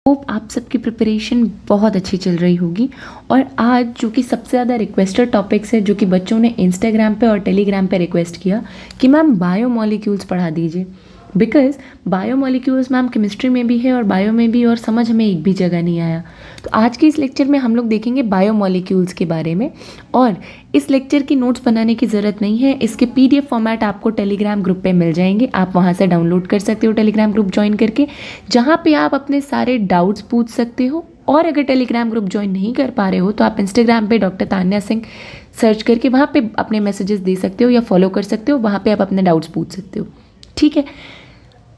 Hope आप सबकी preparation बहुत अच्छी चल रही होगी। और आज जो कि सबसे ज़्यादा रिक्वेस्टेड टॉपिक्स है, जो कि बच्चों ने इंस्टाग्राम पे और टेलीग्राम पे रिक्वेस्ट किया कि मैम बायोमोलिक्यूल्स पढ़ा दीजिए, बिकॉज बायोमोलिक्यूल्स मैम केमिस्ट्री में भी है और बायो में भी, और समझ में एक भी जगह नहीं आया। तो आज के इस लेक्चर में हम लोग देखेंगे बायोमोलिक्यूल्स के बारे में। और इस लेक्चर की नोट्स बनाने की ज़रूरत नहीं है, इसके पीडीएफ फॉर्मेट आपको टेलीग्राम ग्रुप पे मिल जाएंगे, आप वहाँ से डाउनलोड कर सकते हो टेलीग्राम ग्रुप ज्वाइन करके, जहाँ पे आप अपने सारे डाउट्स पूछ सकते हो। और अगर टेलीग्राम ग्रुप ज्वाइन नहीं कर पा रहे हो तो आप इंस्टाग्राम पे डॉक्टर तान्या सिंह सर्च करके वहाँ पे अपने मैसेजेस दे सकते हो या फॉलो कर सकते हो, वहाँ पे आप अपने डाउट्स पूछ सकते हो। ठीक है,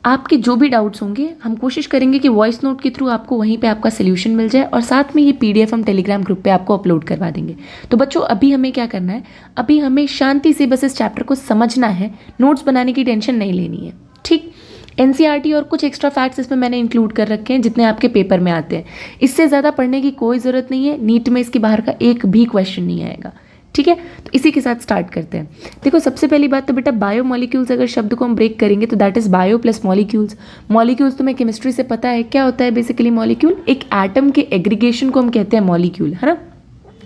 आपके जो भी डाउट्स होंगे हम कोशिश करेंगे कि वॉइस नोट के थ्रू आपको वहीं पे आपका सोल्यूशन मिल जाए, और साथ में ये पीडीएफ हम टेलीग्राम ग्रुप पे आपको अपलोड करवा देंगे। तो बच्चों अभी हमें क्या करना है, अभी हमें शांति से बस इस चैप्टर को समझना है, नोट्स बनाने की टेंशन नहीं लेनी है। ठीक, एनसीईआरटी और कुछ एक्स्ट्रा फैक्ट्स इसमें मैंने इंक्लूड कर रखे हैं जितने आपके पेपर में आते हैं। इससे ज़्यादा पढ़ने की कोई ज़रूरत नहीं है, नीट में इसके बाहर का एक भी क्वेश्चन नहीं आएगा। ठीक है, तो इसी के साथ स्टार्ट करते हैं। देखो सबसे पहली बात तो बेटा बायोमोलिक्यूल्स अगर शब्द को हम ब्रेक करेंगे तो that is bio plus molecules. Molecules तुम्हें केमिस्ट्री से पता है क्या होता है बेसिकली। मॉलिक्यूल एक एटम के एग्रीगेशन को हम कहते हैं मॉलिक्यूल, है ना।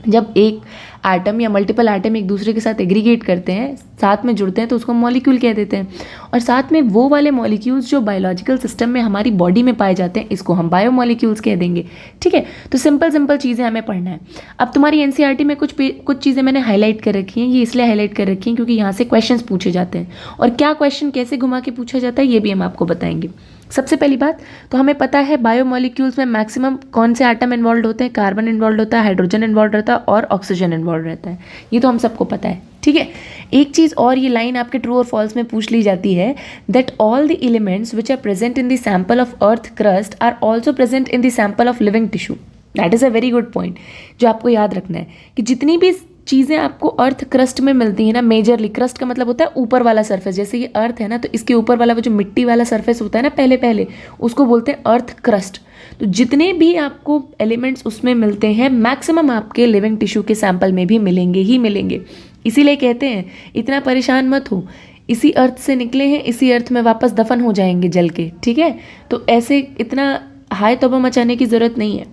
जब एक एटम या मल्टीपल एटम एक दूसरे के साथ एग्रीगेट करते हैं, साथ में जुड़ते हैं, तो उसको हम मॉलिक्यूल कह देते हैं। और साथ में वो वाले मॉलिक्यूल्स जो बायोलॉजिकल सिस्टम में हमारी बॉडी में पाए जाते हैं, इसको हम बायोमोलिक्यूल्स कह देंगे। ठीक है, तो सिंपल चीज़ें हमें पढ़ना है। अब तुम्हारी एनसीईआरटी में कुछ चीज़ें मैंने हाईलाइट कर रखी हैं, ये इसलिए हाईलाइट कर रखी हैं क्योंकि यहाँ से क्वेश्चन पूछे जाते हैं, और क्या क्वेश्चन कैसे घुमा के पूछा जाता है ये भी हम आपको बताएंगे। सबसे पहली बात तो हमें पता है बायोमोलिक्यूल्स में मैक्सिमम कौन से एटम इन्वॉल्व होते हैं, कार्बन इन्वॉल्व होता है, हाइड्रोजन इन्वॉल्व रहता है और ऑक्सीजन इन्वॉल्व रहता है। ये तो हम सबको पता है। ठीक है, एक चीज़ और, ये लाइन आपके ट्रू और फॉल्स में पूछ ली जाती है, that all the elements which are present in the sample of earth crust are also present in the sample of living tissue. That is a very good point जो आपको याद रखना है कि जितनी भी चीज़ें आपको अर्थ क्रस्ट में मिलती है ना, मेजरली क्रस्ट का मतलब होता है ऊपर वाला सरफेस, जैसे ये अर्थ है ना, तो इसके ऊपर वाला वो जो मिट्टी वाला सरफेस होता है ना पहले उसको बोलते हैं अर्थ क्रस्ट। तो जितने भी आपको एलिमेंट्स उसमें मिलते हैं मैक्सिमम आपके लिविंग टिश्यू के सैंपल में भी मिलेंगे ही मिलेंगे। इसीलिए कहते हैं इतना परेशान मत हो, इसी अर्थ से निकले हैं, इसी अर्थ में वापस दफन हो जाएंगे जल के। ठीक है, तो ऐसे इतना हाय तौबा मचाने की ज़रूरत नहीं है।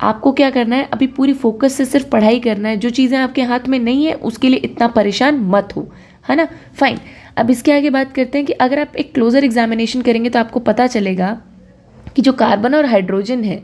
आपको क्या करना है, अभी पूरी फोकस से सिर्फ पढ़ाई करना है। जो चीज़ें आपके हाथ में नहीं है उसके लिए इतना परेशान मत हो, है ना। फाइन, अब इसके आगे बात करते हैं कि अगर आप एक क्लोजर एग्जामिनेशन करेंगे तो आपको पता चलेगा कि जो कार्बन और हाइड्रोजन है,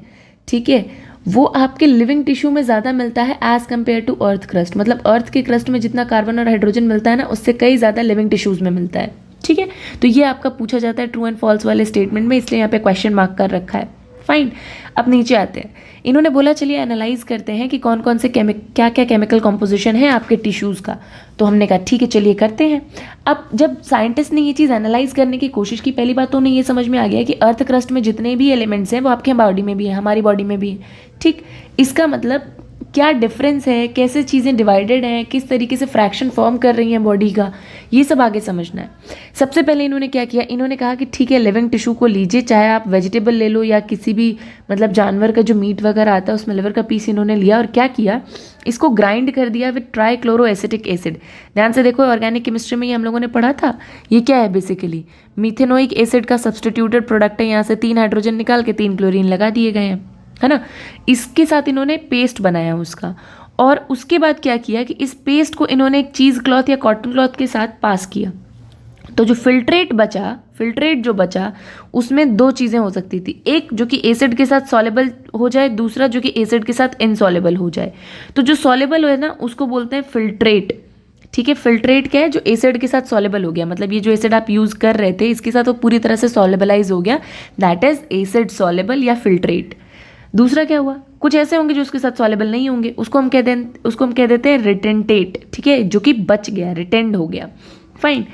ठीक है, वो आपके लिविंग टिश्यू में ज़्यादा मिलता है as compare to earth crust. मतलब अर्थ के क्रस्ट में जितना कार्बन और हाइड्रोजन मिलता है ना, उससे कई ज़्यादा लिविंग टिश्यूज़ में मिलता है। ठीक है, तो ये आपका पूछा जाता है ट्रू एंड फॉल्स वाले स्टेटमेंट में, इसलिए यहाँ पे क्वेश्चन मार्क कर रखा है। फाइन, अब नीचे आते हैं। इन्होंने बोला चलिए एनालाइज करते हैं कि कौन कौन से क्या क्या केमिकल कॉम्पोजिशन है आपके टिश्यूज़ का। तो हमने कहा ठीक है चलिए करते हैं। अब जब साइंटिस्ट ने ये चीज़ एनालाइज करने की कोशिश की, पहली बात तो उन्हें ये समझ में आ गया कि अर्थ क्रस्ट में जितने भी एलिमेंट्स हैं वो आपके बॉडी में भी है, हमारी बॉडी में भी है। ठीक, इसका मतलब क्या डिफरेंस है, कैसे चीज़ें डिवाइडेड हैं, किस तरीके से फ्रैक्शन फॉर्म कर रही हैं बॉडी का, ये सब आगे समझना है। सबसे पहले इन्होंने क्या किया, इन्होंने कहा कि ठीक है लिविंग टिश्यू को लीजिए, चाहे आप वेजिटेबल ले लो या किसी भी मतलब जानवर का जो मीट वगैरह आता है उसमें लिवर का पीस इन्होंने लिया, और क्या किया, इसको ग्राइंड कर दिया विद ट्राइक्लोरोएसिटिक एसिड। ध्यान से देखो, ऑर्गेनिक केमिस्ट्री में ये हम लोगों ने पढ़ा था। ये क्या है बेसिकली, मीथेनोइक एसिड का सब्सटीट्यूटेड प्रोडक्ट है। यहाँ से 3 हाइड्रोजन निकाल के 3 क्लोरीन लगा दिए गए हैं, है ना। इसके साथ इन्होंने पेस्ट बनाया उसका, और उसके बाद क्या किया कि इस पेस्ट को इन्होंने एक चीज़ क्लॉथ या कॉटन क्लॉथ के साथ पास किया। तो जो फिल्ट्रेट जो बचा उसमें 2 चीज़ें हो सकती थी, एक जो कि एसिड के साथ सॉलेबल हो जाए, दूसरा जो कि एसिड के साथ इनसॉलेबल हो जाए। तो जो सॉलेबल है ना उसको बोलते हैं फिल्ट्रेट। ठीक है, फिल्ट्रेट क्या है, जो एसिड के साथ सॉलेबल हो गया, मतलब ये जो एसिड आप यूज़ कर रहे थे इसके साथ वो पूरी तरह से सॉलेबलाइज हो गया, दैट इज एसिड सॉलेबल या फिल्ट्रेट। दूसरा क्या हुआ, कुछ ऐसे होंगे जो उसके साथ सॉलेबल नहीं होंगे, उसको हम कह देते हैं रिटेंटेट। ठीक है, जो कि बच गया, रिटेंड हो गया। फाइन,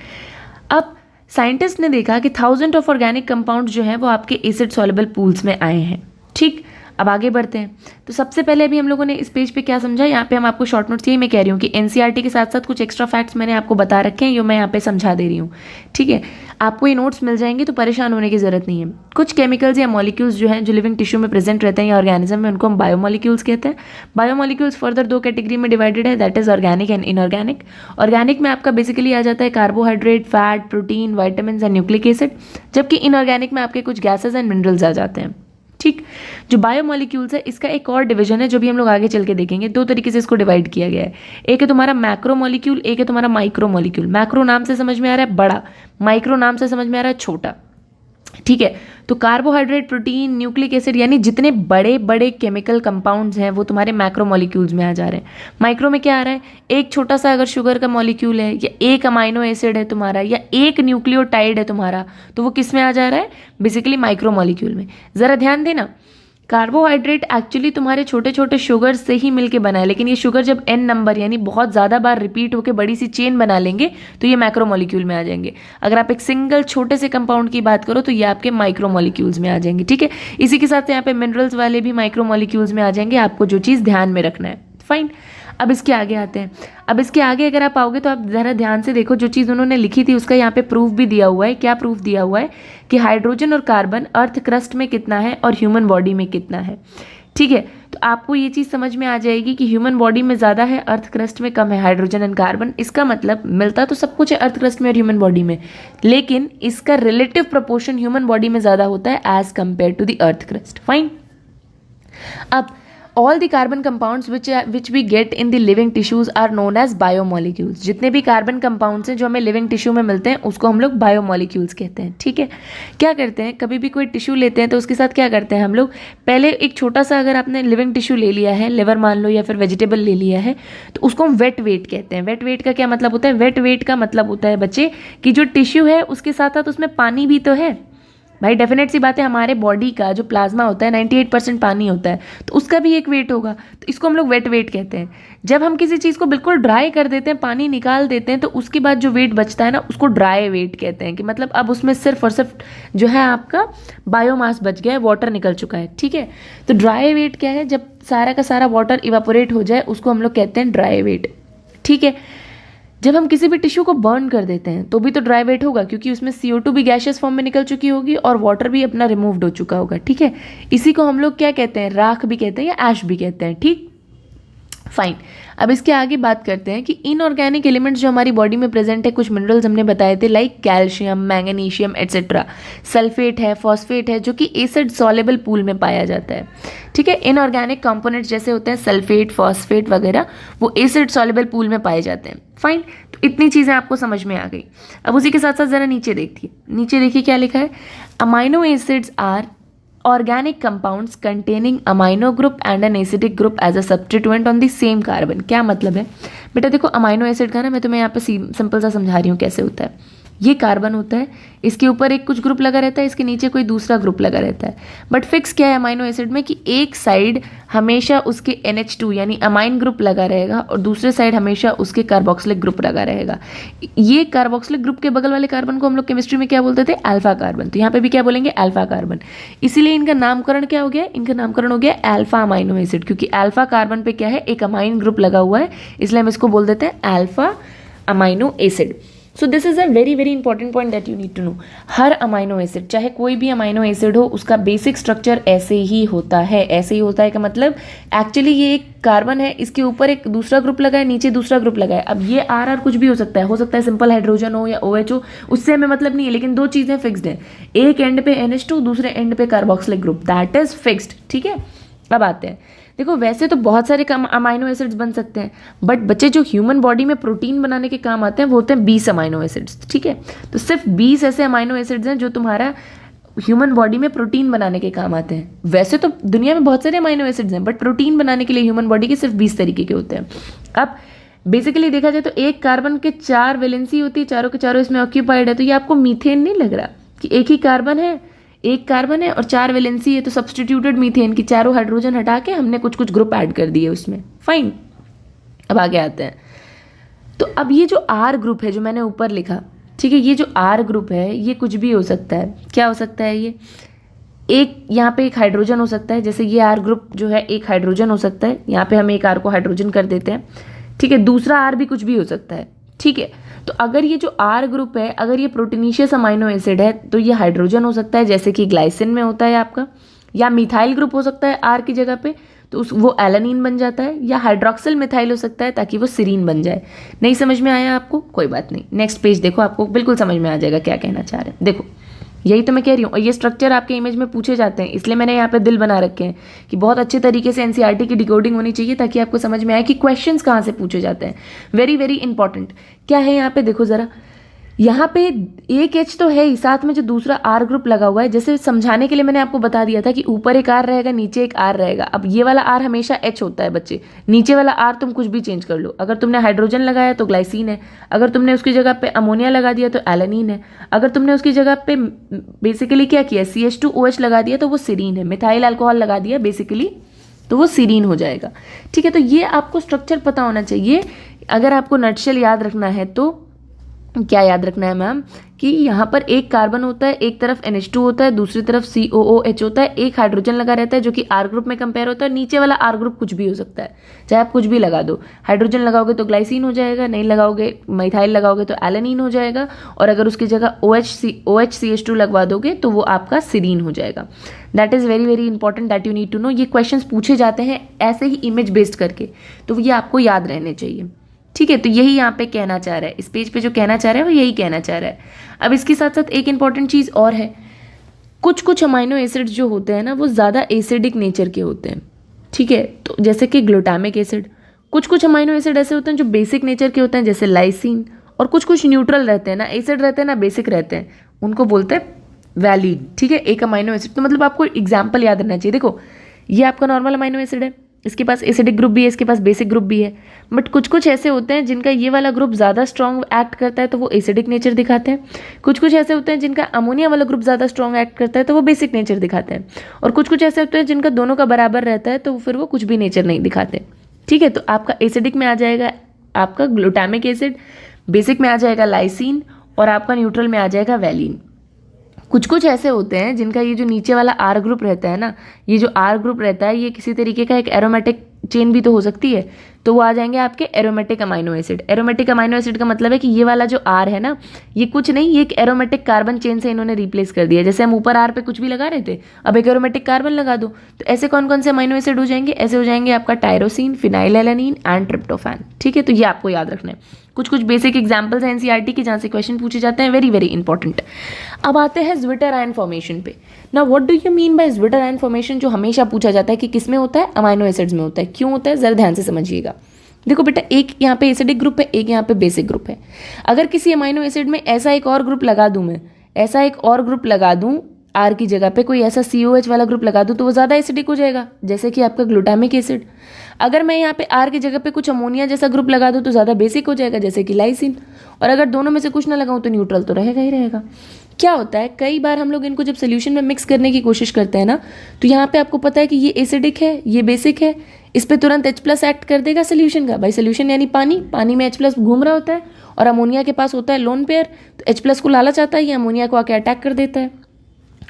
अब साइंटिस्ट ने देखा कि 1000 ऑफ ऑर्गेनिक कंपाउंड जो हैं वो आपके एसिड सॉलेबल पूल्स में आए हैं। ठीक, अब आगे बढ़ते हैं। तो सबसे पहले अभी हम लोगों ने इस पेज पे क्या समझा, यहाँ पे हम आपको शॉर्ट नोट्स, यही मैं कह रही हूँ कि एनसीईआरटी के साथ साथ कुछ एक्स्ट्रा फैक्ट्स मैंने आपको बता रखे हैं, ये मैं यहाँ पे समझा दे रही हूँ। ठीक है, आपको ये नोट्स मिल जाएंगे तो परेशान होने की जरूरत नहीं है। कुछ केमिकल्स या मॉलिक्यूल्स जो हैं जो लिविंग टिश्यू में प्रेजेंट रहते हैं या ऑर्गेनिज्म में, उनको हम बायोमोलिक्यूल्स कहते हैं। बायोमोलिक्यूल्स फर्दर 2 कैटेगरी में डिवाइडेड है, that is organic and inorganic. Organic में आपका बेसिकली आ जाता है carbohydrate, fat, protein, vitamin and nucleic acid, जबकि इनऑर्गेनिक में आपके कुछ गैसेज एंड मिनरल्स आ जाते हैं। ठीक। जो बायोमोलिक्यूल्स है इसका एक और डिवीजन है जो भी हम लोग आगे चल के देखेंगे। दो तरीके से इसको डिवाइड किया गया है, एक है तुम्हारा मैक्रोमोलिक्यूल, एक है तुम्हारा माइक्रोमोलिक्यूल। मैक्रो नाम से समझ में आ रहा है बड़ा, माइक्रो नाम से समझ में आ रहा है छोटा। ठीक है, तो कार्बोहाइड्रेट, प्रोटीन, न्यूक्लिक एसिड यानी जितने बड़े बड़े केमिकल कंपाउंड्स हैं वो तुम्हारे मैक्रोमोलिक्यूल्स में आ जा रहे हैं। माइक्रो में क्या आ रहा है, एक छोटा सा अगर शुगर का मॉलिक्यूल है या एक अमाइनो एसिड है तुम्हारा या एक न्यूक्लियोटाइड है तुम्हारा, तो वो किस में आ जा रहा है, बेसिकली माइक्रोमोलिक्यूल में। ज़रा ध्यान देना, कार्बोहाइड्रेट एक्चुअली तुम्हारे छोटे छोटे शुगर से ही मिलके बना है, लेकिन ये शुगर जब n नंबर यानी बहुत ज़्यादा बार रिपीट होकर बड़ी सी चेन बना लेंगे तो ये मैक्रोमोलिक्यूल में आ जाएंगे। अगर आप एक सिंगल छोटे से कंपाउंड की बात करो तो ये आपके माइक्रोमोलिक्यूल्स में आ जाएंगे। ठीक है, इसी के साथ यहाँ पे मिनरल्स वाले भी माइक्रोमोलिक्यूल्स में आ जाएंगे, आपको जो चीज़ ध्यान में रखना है। फाइन, अब इसके आगे आते हैं। अब इसके आगे अगर आप आओगे तो आप ज़रा ध्यान से देखो, जो चीज़ उन्होंने लिखी थी उसका यहाँ पे प्रूफ भी दिया हुआ है। क्या प्रूफ दिया हुआ है कि हाइड्रोजन और कार्बन अर्थ क्रस्ट में कितना है और ह्यूमन बॉडी में कितना है। ठीक है, तो आपको ये चीज़ समझ में आ जाएगी कि ह्यूमन बॉडी में ज़्यादा है, अर्थ क्रस्ट में कम है हाइड्रोजन एंड कार्बन। इसका मतलब मिलता तो सब कुछ है अर्थ क्रस्ट में और ह्यूमन बॉडी में, लेकिन इसका रिलेटिव प्रोपोर्शन ह्यूमन बॉडी में ज़्यादा होता है as compare to the earth crust. Fine, अब all the carbon compounds which we get in the living tissues are known as biomolecules। जितने भी कार्बन कंपाउंड्स हैं जो हमें लिविंग टिश्यू में मिलते हैं उसको हम लोग बायोमोलिक्यूल्स कहते हैं। ठीक है, क्या करते हैं, कभी भी कोई टिश्यू लेते हैं तो उसके साथ क्या करते हैं हम लोग, पहले एक छोटा सा अगर आपने लिविंग टिश्यू ले लिया है, लिवर मान लो या फिर वेजिटेबल ले लिया है, तो उसको हम वेट वेट कहते हैं। वेट वेट का क्या मतलब होता है, वेट वेट का मतलब होता है बच्चे कि जो टिश्यू है उसके साथ साथ उसमें पानी भी तो है। भाई डेफिनेट सी बात है, हमारे बॉडी का जो प्लाज्मा होता है 98% पानी होता है, तो उसका भी एक वेट होगा, तो इसको हम लोग वेट वेट कहते हैं। जब हम किसी चीज़ को बिल्कुल ड्राई कर देते हैं, पानी निकाल देते हैं, तो उसके बाद जो वेट बचता है ना उसको ड्राई वेट कहते हैं, कि मतलब अब उसमें सिर्फ और सिर्फ जो है आपका बायोमास बच गया है, वाटर निकल चुका है। ठीक है, तो ड्राई वेट क्या है, जब सारा का सारा वाटर इवापोरेट हो जाए उसको हम लोग कहते हैं ड्राई वेट। ठीक है, जब हम किसी भी टिश्यू को बर्न कर देते हैं तो भी तो ड्राई वेट होगा, क्योंकि उसमें CO2 भी गैशियस फॉर्म में निकल चुकी होगी और वाटर भी अपना रिमूव्ड हो चुका होगा। ठीक है, इसी को हम लोग क्या कहते हैं, राख भी कहते हैं या ऐश भी कहते हैं। ठीक, फाइन, अब इसके आगे बात करते हैं कि इनऑर्गेनिक एलिमेंट्स जो हमारी बॉडी में प्रेजेंट है, कुछ मिनरल्स हमने बताए थे like calcium, magnesium etcetera, sulphate है, फॉस्फेट है, जो कि एसिड सॉलेबल पूल में पाया जाता है। ठीक है, इनऑर्गेनिक कंपोनेंट्स जैसे होते हैं सल्फेट, फॉस्फेट वगैरह, वो एसिड सॉलेबल पूल में पाए जाते हैं। फाइन, तो इतनी चीज़ें आपको समझ में आ गई। अब उसी के साथ साथ ज़रा नीचे देखिए, नीचे देखिए क्या लिखा है, amino acids are organic compounds containing amino group and an acidic group as a substituent on the same carbon। क्या मतलब है बेटा, देखो अमाइनो एसिड का ना मैं तुम्हें यहाँ पे सिंपल सा समझा रही हूँ कैसे होता है। ये कार्बन होता है, इसके ऊपर एक कुछ ग्रुप लगा रहता है, इसके नीचे कोई दूसरा ग्रुप लगा रहता है। बट फिक्स क्या है अमाइनो एसिड में कि एक साइड हमेशा उसके NH2 यानी अमाइन ग्रुप लगा रहेगा और दूसरे साइड हमेशा उसके कार्बोक्सिलिक ग्रुप लगा रहेगा। ये कार्बोक्सिलिक ग्रुप के बगल वाले कार्बन को हम लोग केमिस्ट्री में क्या बोलते थे, अल्फा कार्बन। तो यहाँ पे भी क्या बोलेंगे, अल्फा कार्बन। इसीलिए इनका नामकरण क्या हो गया, इनका नामकरण हो गया अल्फा अमाइनो एसिड, क्योंकि अल्फा कार्बन पे क्या है, एक अमाइन ग्रुप लगा हुआ है, इसलिए हम इसको बोल देते हैं alpha amino acid. So this is a very very important point that you need to know. हर अमाइनो एसिड, चाहे कोई भी अमाइनो एसिड हो, उसका बेसिक स्ट्रक्चर ऐसे ही होता है। ऐसे ही होता है का मतलब एक्चुअली ये एक कार्बन है, इसके ऊपर एक दूसरा ग्रुप लगा है, नीचे दूसरा ग्रुप लगा है। अब ये आर कुछ भी हो सकता है सिंपल हाइड्रोजन हो या OH हो, उससे हमें मतलब नहीं है, लेकिन दो चीज़ें फिक्स्ड हैं, एक एंड पे NH2, दूसरे एंड पे carboxylic group, that is fixed. ठीक है, अब आते हैं, देखो वैसे तो बहुत सारे अमाइनो एसिड्स बन सकते हैं, बट बच्चे जो ह्यूमन बॉडी में प्रोटीन बनाने के काम आते हैं वो होते हैं 20 अमाइनो एसिड्स। ठीक है, तो सिर्फ 20 ऐसे अमाइनो एसिड्स हैं जो तुम्हारा ह्यूमन बॉडी में प्रोटीन बनाने के काम आते हैं। वैसे तो दुनिया में बहुत सारे अमाइनो एसिड्स हैं, बट प्रोटीन बनाने के लिए ह्यूमन बॉडी के सिर्फ 20 तरीके के होते हैं। अब बेसिकली देखा जाए तो एक कार्बन के 4 वैलेंसी होती है, चारों के चारों इसमें ऑक्यूपाइड है। तो ये आपको मीथेन नहीं लग रहा कि एक ही कार्बन है, एक कार्बन है और 4 वैलेंसी है, तो सब्सटीट्यूटेड मीथेन की चारों हाइड्रोजन हटा के हमने कुछ कुछ ग्रुप ऐड कर दिए उसमें। फाइन, अब आगे आते हैं। तो अब ये जो R ग्रुप है जो मैंने ऊपर लिखा, ठीक है, ये जो R ग्रुप है ये कुछ भी हो सकता है। क्या हो सकता है, ये एक यहाँ पे एक हाइड्रोजन हो सकता है, जैसे ये R ग्रुप जो है एक हाइड्रोजन हो सकता है, यहाँ पे हम एक R को हाइड्रोजन कर देते हैं। ठीक है, दूसरा R भी कुछ भी हो सकता है। ठीक है, तो अगर ये जो R ग्रुप है, अगर ये प्रोटीनिशियस अमाइनो एसिड है तो ये हाइड्रोजन हो सकता है, जैसे कि ग्लाइसिन में होता है आपका, या मिथाइल ग्रुप हो सकता है R की जगह पे, तो वो एलानीन बन जाता है, या हाइड्रोक्सिल मिथाइल हो सकता है ताकि वो सीरीन बन जाए। नहीं समझ में आया आपको, कोई बात नहीं, नेक्स्ट पेज देखो, आपको बिल्कुल समझ में आ जाएगा क्या कहना चाह रहे हैं। देखो यही तो मैं कह रही हूँ। और ये स्ट्रक्चर आपके इमेज में पूछे जाते हैं, इसलिए मैंने यहाँ पे दिल बना रखे हैं कि बहुत अच्छे तरीके से एनसीईआरटी की डिकोडिंग होनी चाहिए ताकि आपको समझ में आए कि क्वेश्चंस कहाँ से पूछे जाते हैं। Very very important. क्या है यहाँ पे, देखो जरा, यहाँ पे एक एच तो है ही, साथ में जो दूसरा आर ग्रुप लगा हुआ है, जैसे समझाने के लिए मैंने आपको बता दिया था कि ऊपर एक आर रहेगा, नीचे एक आर रहेगा। अब ये वाला आर हमेशा एच होता है बच्चे, नीचे वाला आर तुम कुछ भी चेंज कर लो। अगर तुमने हाइड्रोजन लगाया तो ग्लाइसिन है, अगर तुमने उसकी जगह पे अमोनिया लगा दिया तो एलानीन है, अगर तुमने उसकी जगह पे बेसिकली क्या किया, CH2OH लगा दिया तो वो सीरीन है, मिथाइल अल्कोहल लगा दिया बेसिकली तो वो सीरीन हो जाएगा। ठीक है, तो ये आपको स्ट्रक्चर पता होना चाहिए। अगर आपको नटशेल याद रखना है तो क्या याद रखना है मैम, कि यहाँ पर एक कार्बन होता है, एक तरफ NH2 होता है, दूसरी तरफ COOH होता है, एक हाइड्रोजन लगा रहता है जो कि R ग्रुप में कंपेयर होता है, नीचे वाला R ग्रुप कुछ भी हो सकता है, चाहे आप कुछ भी लगा दो। हाइड्रोजन लगाओगे तो ग्लाइसिन हो जाएगा, नहीं लगाओगे मिथाइल लगाओगे तो एलानीन हो जाएगा, और अगर उसकी जगह OHCH2 लगवा दोगे तो वो आपका सीरीन हो जाएगा। That is very very important, that you need to know. ये क्वेश्चंस पूछे जाते हैं ऐसे ही इमेज बेस्ड करके, तो ये आपको याद रहने चाहिए। ठीक है, तो यही यहाँ पे कहना चाह रहा है, इस पेज पे जो कहना चाह रहा है वो यही कहना चाह रहा है। अब इसके साथ साथ एक इंपॉर्टेंट चीज़ और है, कुछ कुछ अमाइनो एसिड्स जो होते हैं ना वो ज़्यादा एसिडिक नेचर के होते हैं। ठीक है, तो जैसे कि ग्लूटामिक एसिड, कुछ कुछ अमाइनो एसिड ऐसे होते हैं जो बेसिक नेचर के होते हैं जैसे लाइसिन, और कुछ कुछ न्यूट्रल रहते हैं, ना एसिड रहते हैं ना बेसिक रहते हैं, उनको बोलते हैं वैलिड। ठीक है, एक अमाइनो एसिड, तो मतलब आपको एग्जाम्पल याद रखना चाहिए। देखो ये आपका नॉर्मल अमाइनो एसिड है, इसके पास एसिडिक ग्रुप भी है, इसके पास बेसिक ग्रुप भी है, बट कुछ कुछ ऐसे होते हैं जिनका ये वाला ग्रुप ज़्यादा स्ट्रॉन्ग एक्ट करता है तो वो एसिडिक नेचर दिखाते हैं। कुछ कुछ ऐसे होते हैं जिनका अमोनिया वाला ग्रुप ज़्यादा स्ट्रॉन्ग एक्ट करता है तो वो बेसिक नेचर दिखाते हैं, और कुछ कुछ ऐसे होते हैं जिनका दोनों का बराबर रहता है तो फिर वो कुछ भी नेचर नहीं दिखाते। ठीक है, तो आपका एसिडिक में आ जाएगा आपका ग्लूटामिक एसिड, बेसिक में आ जाएगा लाइसिन, और आपका न्यूट्रल में आ जाएगा वैलिन। कुछ कुछ ऐसे होते हैं जिनका ये जो नीचे वाला आर ग्रुप रहता है ना, ये जो आर ग्रुप रहता है ये किसी तरीके का एक एरोमेटिक चेन भी तो हो सकती है, तो वो आ जाएंगे आपके aromatic amino acid. Aromatic amino acid का मतलब है कि ये वाला जो आर है ना, ये कुछ नहीं, ये एक एरोमेटिक कार्बन चेन से इन्होंने रिप्लेस कर दिया। जैसे हम ऊपर आर पे कुछ भी लगा रहे थे, अब एक एरोमेटिक कार्बन लगा दो, तो ऐसे कौन कौन से अमाइनो एसिड हो जाएंगे, ऐसे हो जाएंगे आपका टायरोसिन, फिनाइलएलानिन एंड ट्रिप्टोफैन। ठीक है, तो ये आपको याद रखना है। कुछ कुछ बेसिक एग्जाम्पल्स हैं एनसीईआरटी की जहाँ से क्वेश्चन पूछे जाते हैं, वेरी वेरी इंपॉर्टेंट। अब आते हैं ज्विटर आयन फॉर्मेशन पे। ना what do you mean bye zwitter ion formation, जो हमेशा पूछा जाता है कि किस में होता है, अमाइनो एसिड्स में होता है। क्यों होता है, जरा ध्यान से समझिएगा। देखो बेटा, एक यहाँ पे एसिडिक ग्रुप है, एक यहाँ पे बेसिक ग्रुप है। अगर किसी अमाइनो एसिड में ऐसा एक और ग्रुप लगा दूं, मैं ऐसा एक और ग्रुप लगा दूं, आर की जगह पे कोई ऐसा COH वाला ग्रुप लगा दूं, तो वो ज़्यादा एसिडिक हो जाएगा, जैसे कि आपका ग्लूटामिक एसिड। अगर मैं यहाँ पे आर की जगह पे कुछ अमोनिया जैसा ग्रुप लगा दूं तो ज़्यादा बेसिक हो जाएगा, जैसे कि लाइसिन। और अगर दोनों में से कुछ ना लगाऊं तो न्यूट्रल तो रहेगा ही रहेगा। क्या होता है, कई बार हम लोग इनको जब सोल्यूशन में मिक्स करने की कोशिश करते हैं ना, तो यहाँ पे आपको पता है कि ये एसिडिक है, ये बेसिक है, इस पर तुरंत H+ एक्ट कर देगा सोल्यूशन का। भाई सोल्यूशन यानी पानी, पानी में H+ घूम रहा होता है और अमोनिया के पास होता है लोन पेयर, तो H+ को लालच आता है, ये अमोनिया को आके अटैक कर देता है।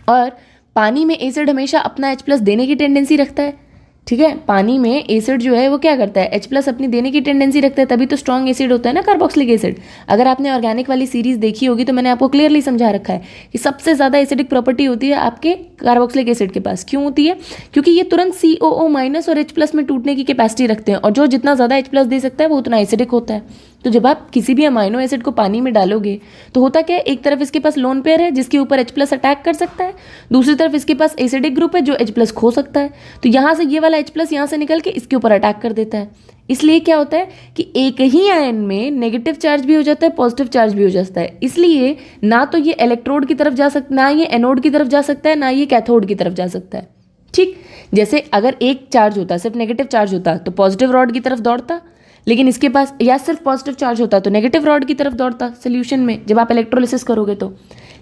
और पानी में एसिड हमेशा अपना H+ देने की टेंडेंसी रखता है। ठीक है, पानी में एसिड जो है वो क्या करता है, H+ अपनी देने की टेंडेंसी रखता है, तभी तो स्ट्रॉन्ग एसिड होता है ना कार्बोक्सिलिक एसिड। अगर आपने ऑर्गेनिक वाली सीरीज देखी होगी तो मैंने आपको क्लियरली समझा रखा है कि सबसे ज़्यादा एसिडिक प्रॉपर्टी होती है आपके कार्बोक्सिलिक एसिड के पास। क्यों होती है, क्योंकि ये तुरंत COO- और H+ में टूटने की कैपेसिटी रखते हैं, और जो जितना ज़्यादा H+ दे सकता है वो उतना एसिडिक होता है। तो जब आप किसी भी अमाइनो एसिड को पानी में डालोगे तो होता क्या है, एक तरफ इसके पास लोन पेयर है जिसके ऊपर H+ अटैक कर सकता है, दूसरी तरफ इसके पास एसिडिक ग्रुप है जो H+ खो सकता है, तो यहाँ से ये वाला H+ यहाँ से निकल के इसके ऊपर अटैक कर देता है। इसलिए क्या होता है कि एक ही आयन में नेगेटिव चार्ज भी हो जाता है, पॉजिटिव चार्ज भी हो जाता है। इसलिए ना तो ये इलेक्ट्रोड की तरफ जा सकता, ना ये एनोड की तरफ जा सकता है, ना ये कैथोड की तरफ जा सकता है। ठीक, जैसे अगर एक चार्ज होता, सिर्फ नेगेटिव चार्ज होता तो पॉजिटिव रॉड की तरफ दौड़ता, लेकिन इसके पास या सिर्फ पॉजिटिव चार्ज होता तो नेगेटिव रॉड की तरफ दौड़ता सोल्यूशन में जब आप इलेक्ट्रोलिसिस करोगे तो।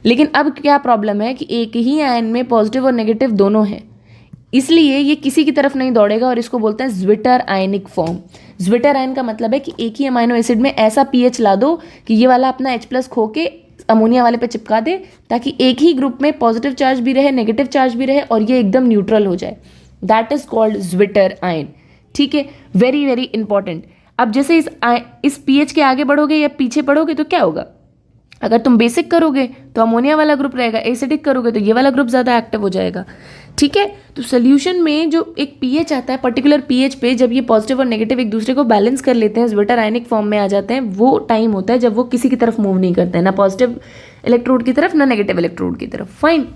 लेकिन अब क्या प्रॉब्लम है कि एक ही आयन में पॉजिटिव और नेगेटिव दोनों हैं, इसलिए ये किसी की तरफ नहीं दौड़ेगा, और इसको बोलते हैं zwitter ionic form. Zwitter ion का मतलब है कि एक ही अमाइनो एसिड में ऐसा pH ला दो कि ये वाला अपना H+ खो के अमोनिया वाले पे चिपका दे, ताकि एक ही ग्रुप में पॉजिटिव चार्ज भी रहे, नेगेटिव चार्ज भी रहे, और ये एकदम न्यूट्रल हो जाए। That is called zwitter ion. ठीक है, वेरी वेरी इंपॉर्टेंट। अब जैसे इस pH के आगे बढ़ोगे या पीछे बढ़ोगे तो क्या होगा, अगर तुम बेसिक करोगे तो अमोनिया वाला ग्रुप रहेगा, एसिडिक करोगे तो ये वाला ग्रुप ज़्यादा एक्टिव हो जाएगा। ठीक है। तो सोल्यूशन में जो एक पीएच आता है, पर्टिकुलर पीएच पे जब ये पॉजिटिव और नेगेटिव एक दूसरे को बैलेंस कर लेते हैं, ज्विटर आयनिक फॉर्म में आ जाते हैं, वो टाइम होता है जब वो किसी की तरफ मूव नहीं करते हैं, ना पॉजिटिव इलेक्ट्रोड की तरफ ना नेगेटिव इलेक्ट्रोड की तरफ। फाइन,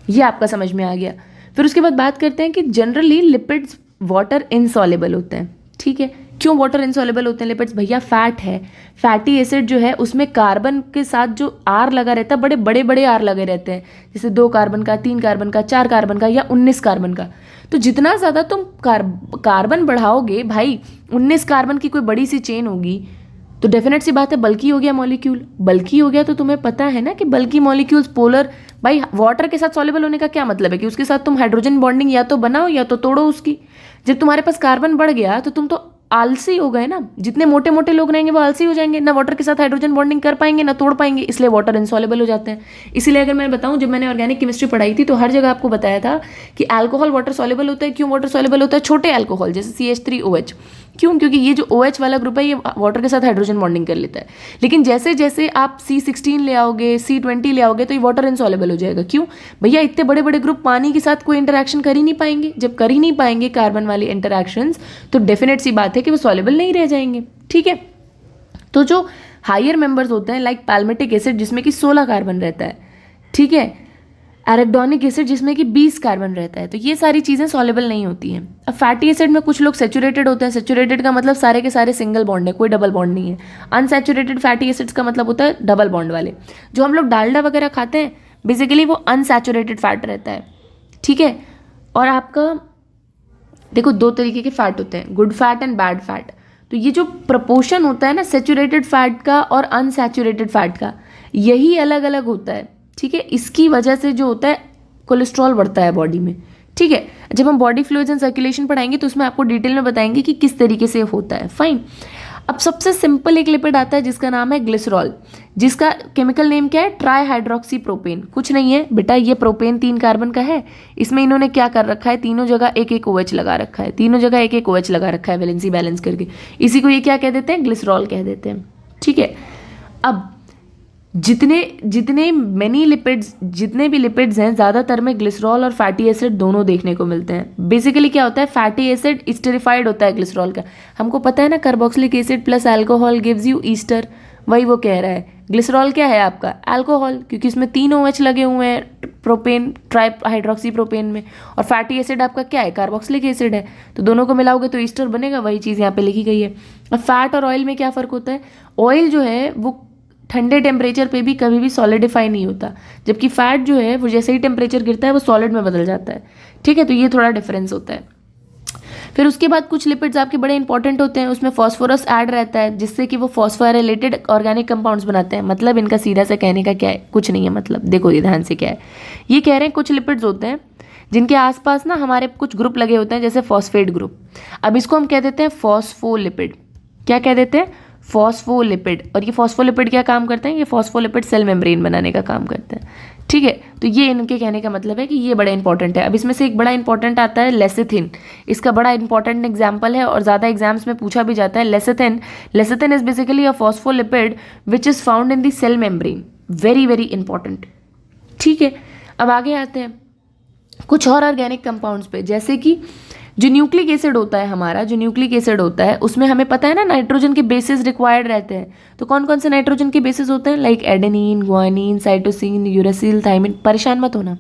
ये आपका समझ में आ गया। फिर उसके बाद बात करते हैं कि जनरली लिपिड्स वाटर इनसॉल्युबल होते हैं। ठीक है, क्यों वाटर इनसॉल्युबल होते हैं लिपिड्स? भैया फैट है, फैटी एसिड जो है उसमें कार्बन के साथ जो आर लगा रहता है, बड़े बड़े बड़े आर लगे रहते हैं, जैसे 2 कार्बन का, 3 कार्बन का, 4 कार्बन का या 19 कार्बन का। तो जितना ज़्यादा तुम कार्बन बढ़ाओगे भाई, 19 कार्बन की कोई बड़ी सी चेन होगी तो डेफिनेट सी बात है बल्कि हो गया मॉलिक्यूल। बल्कि हो गया तो तुम्हें पता है ना कि बल्कि मॉलिक्यूल्स पोलर, भाई वाटर के साथ सॉल्युबल होने का क्या मतलब है कि उसके साथ तुम हाइड्रोजन बॉन्डिंग या तो बनाओ या तो तोड़ो उसकी। जब तुम्हारे पास कार्बन बढ़ गया तो तुम तो आलसी हो गए ना। जितने मोटे मोटे लोग रहेंगे वो आलसी हो जाएंगे, ना वाटर के साथ हाइड्रोजन बॉन्डिंग कर पाएंगे ना तोड़ पाएंगे, इसलिए वाटर इनसॉल्युबल हो जाते हैं। इसीलिए अगर मैं बताऊं, जब मैंने ऑर्गेनिक केमिस्ट्री पढ़ाई थी तो हर जगह आपको बताया था कि अल्कोहल वाटर सॉल्युबल होता है। क्यों वाटर सॉल्युबल होता है? छोटे अल्कोहल जैसे CH3OH। क्यों? क्योंकि ये जो OH वाला ग्रुप है ये वाटर के साथ हाइड्रोजन बॉन्डिंग कर लेता है। लेकिन जैसे जैसे आप C16 ले आओगे, C20 ले आओगे तो ये वाटर इनसॉल्युबल हो जाएगा। क्यों भैया? इतने बड़े बड़े ग्रुप पानी के साथ कोई इंटरेक्शन कर ही नहीं पाएंगे। जब कर ही नहीं पाएंगे कार्बन वाली इंटरेक्शंस तो डेफिनेट सी बात है कि वो सॉल्युबल नहीं रह जाएंगे। ठीक है, तो जो हायर मेंबर्स होते हैं लाइक पैल्मेटिक एसिड जिसमें कि 16 कार्बन रहता है, ठीक है, एराकिडोनिक एसिड जिसमें कि 20 कार्बन रहता है, तो ये सारी चीज़ें सॉल्युबल नहीं होती हैं। अब फैटी एसिड में कुछ लोग सेचुरेटेड होते हैं। सेचुरेटेड का मतलब सारे के सारे सिंगल बॉन्ड है, कोई डबल बॉन्ड नहीं है। अनसैचुरेटेड फैटी एसिड्स का मतलब होता है डबल बॉन्ड वाले। जो हम लोग डालडा वगैरह खाते हैं बेसिकली वो अनसैचुरेटेड फैट रहता है। ठीक है, और आपका देखो 2 तरीके के फैट होते हैं, good fat and bad fat. तो ये जो प्रपोर्शन होता है ना सेचुरेटेड फैट का और अनसैचुरेटेड फैट का, यही अलग अलग होता है। ठीक है, इसकी वजह से जो होता है कोलेस्ट्रॉल बढ़ता है बॉडी में। ठीक है, जब हम बॉडी फ्लूइड्स एंड सर्कुलेशन पढ़ाएंगे तो उसमें आपको डिटेल में बताएंगे कि किस तरीके से होता है। फाइन, अब सबसे सिंपल एक लिपिड आता है जिसका नाम है ग्लिसरॉल, जिसका केमिकल नेम क्या है? Try hydroxy propane. कुछ नहीं है बेटा, ये प्रोपेन 3 कार्बन का है। इसमें इन्होंने क्या कर रखा है? तीनों जगह एक एक OH लगा रखा है, तीनों जगह एक एक OH लगा रखा है वैलेंसी बैलेंस करके। इसी को ये क्या कह देते हैं? ग्लिसरॉल कह देते हैं। ठीक है, अब जितने जितने मेनी लिपिड्स, जितने भी लिपिड्स हैं ज़्यादातर में ग्लिसरॉल और फैटी एसिड दोनों देखने को मिलते हैं। बेसिकली क्या होता है? फैटी एसिड स्टेरिफाइड होता है ग्लिसरॉल का। हमको पता है ना, carboxylic acid plus alcohol gives you Easter, वही वो कह रहा है। ग्लिसरॉल क्या है आपका? अल्कोहल, क्योंकि इसमें 3 OH लगे हुए हैं प्रोपेन, ट्राई हाइड्रोक्सी प्रोपेन में। और फैटी एसिड आपका क्या है? कार्बोक्सिलिक एसिड है। तो दोनों को मिलाओगे तो ईस्टर बनेगा, वही चीज़ यहाँ पे लिखी गई है। अब फैट और ऑयल में क्या फ़र्क होता है? ऑयल जो है वो ठंडे टेम्परेचर पे भी कभी भी सॉलिडिफाई नहीं होता, जबकि फैट जो है वो जैसे ही टेम्परेचर गिरता है वो सॉलिड में बदल जाता है। ठीक है, तो ये थोड़ा डिफरेंस होता है। फिर उसके बाद कुछ लिपिड्स आपके बड़े इंपॉर्टेंट होते हैं, उसमें फॉस्फोरस ऐड रहता है जिससे कि वो फॉस्फोराइलेटेड ऑर्गेनिक कंपाउंड्स बनाते हैं। मतलब इनका सीधा से कहने का क्या है? कुछ नहीं है। मतलब देखो ये ध्यान से क्या है, ये कह रहे हैं कुछ लिपिड्स होते हैं जिनके आसपास ना हमारे कुछ ग्रुप लगे होते हैं, जैसे फॉस्फेट ग्रुप। अब इसको हम कह देते हैं फॉस्फोलिपिड। क्या कह देते हैं? फॉस्फोलिपिड। और ये फॉस्फोलिपिड क्या काम करते हैं? ये फॉस्फोलिपिड सेल मेम्ब्रेन बनाने का काम करते हैं। ठीक है, तो ये इनके कहने का मतलब है कि ये बड़ा इंपॉर्टेंट है। अब इसमें से एक बड़ा इंपॉर्टेंट आता है लेसिथिन। इसका बड़ा इंपॉर्टेंट एग्जाम्पल है और ज़्यादा एग्जाम्स में पूछा भी जाता है। Lecithin, lecithin is basically a phospholipid which is found in the cell membrane. Very very important. ठीक है, अब आगे आते हैं कुछ और ऑर्गेनिक कंपाउंड्स पे, जैसे कि जो न्यूक्लिक एसिड होता है हमारा, जो न्यूक्लिक एसिड होता है उसमें हमें पता है ना नाइट्रोजन के बेसिस रिक्वायर्ड रहते हैं। तो कौन कौन से नाइट्रोजन के बेसिस होते हैं? Like adenine, guanine, cytosine, uracil, thymine. परेशान मत होना।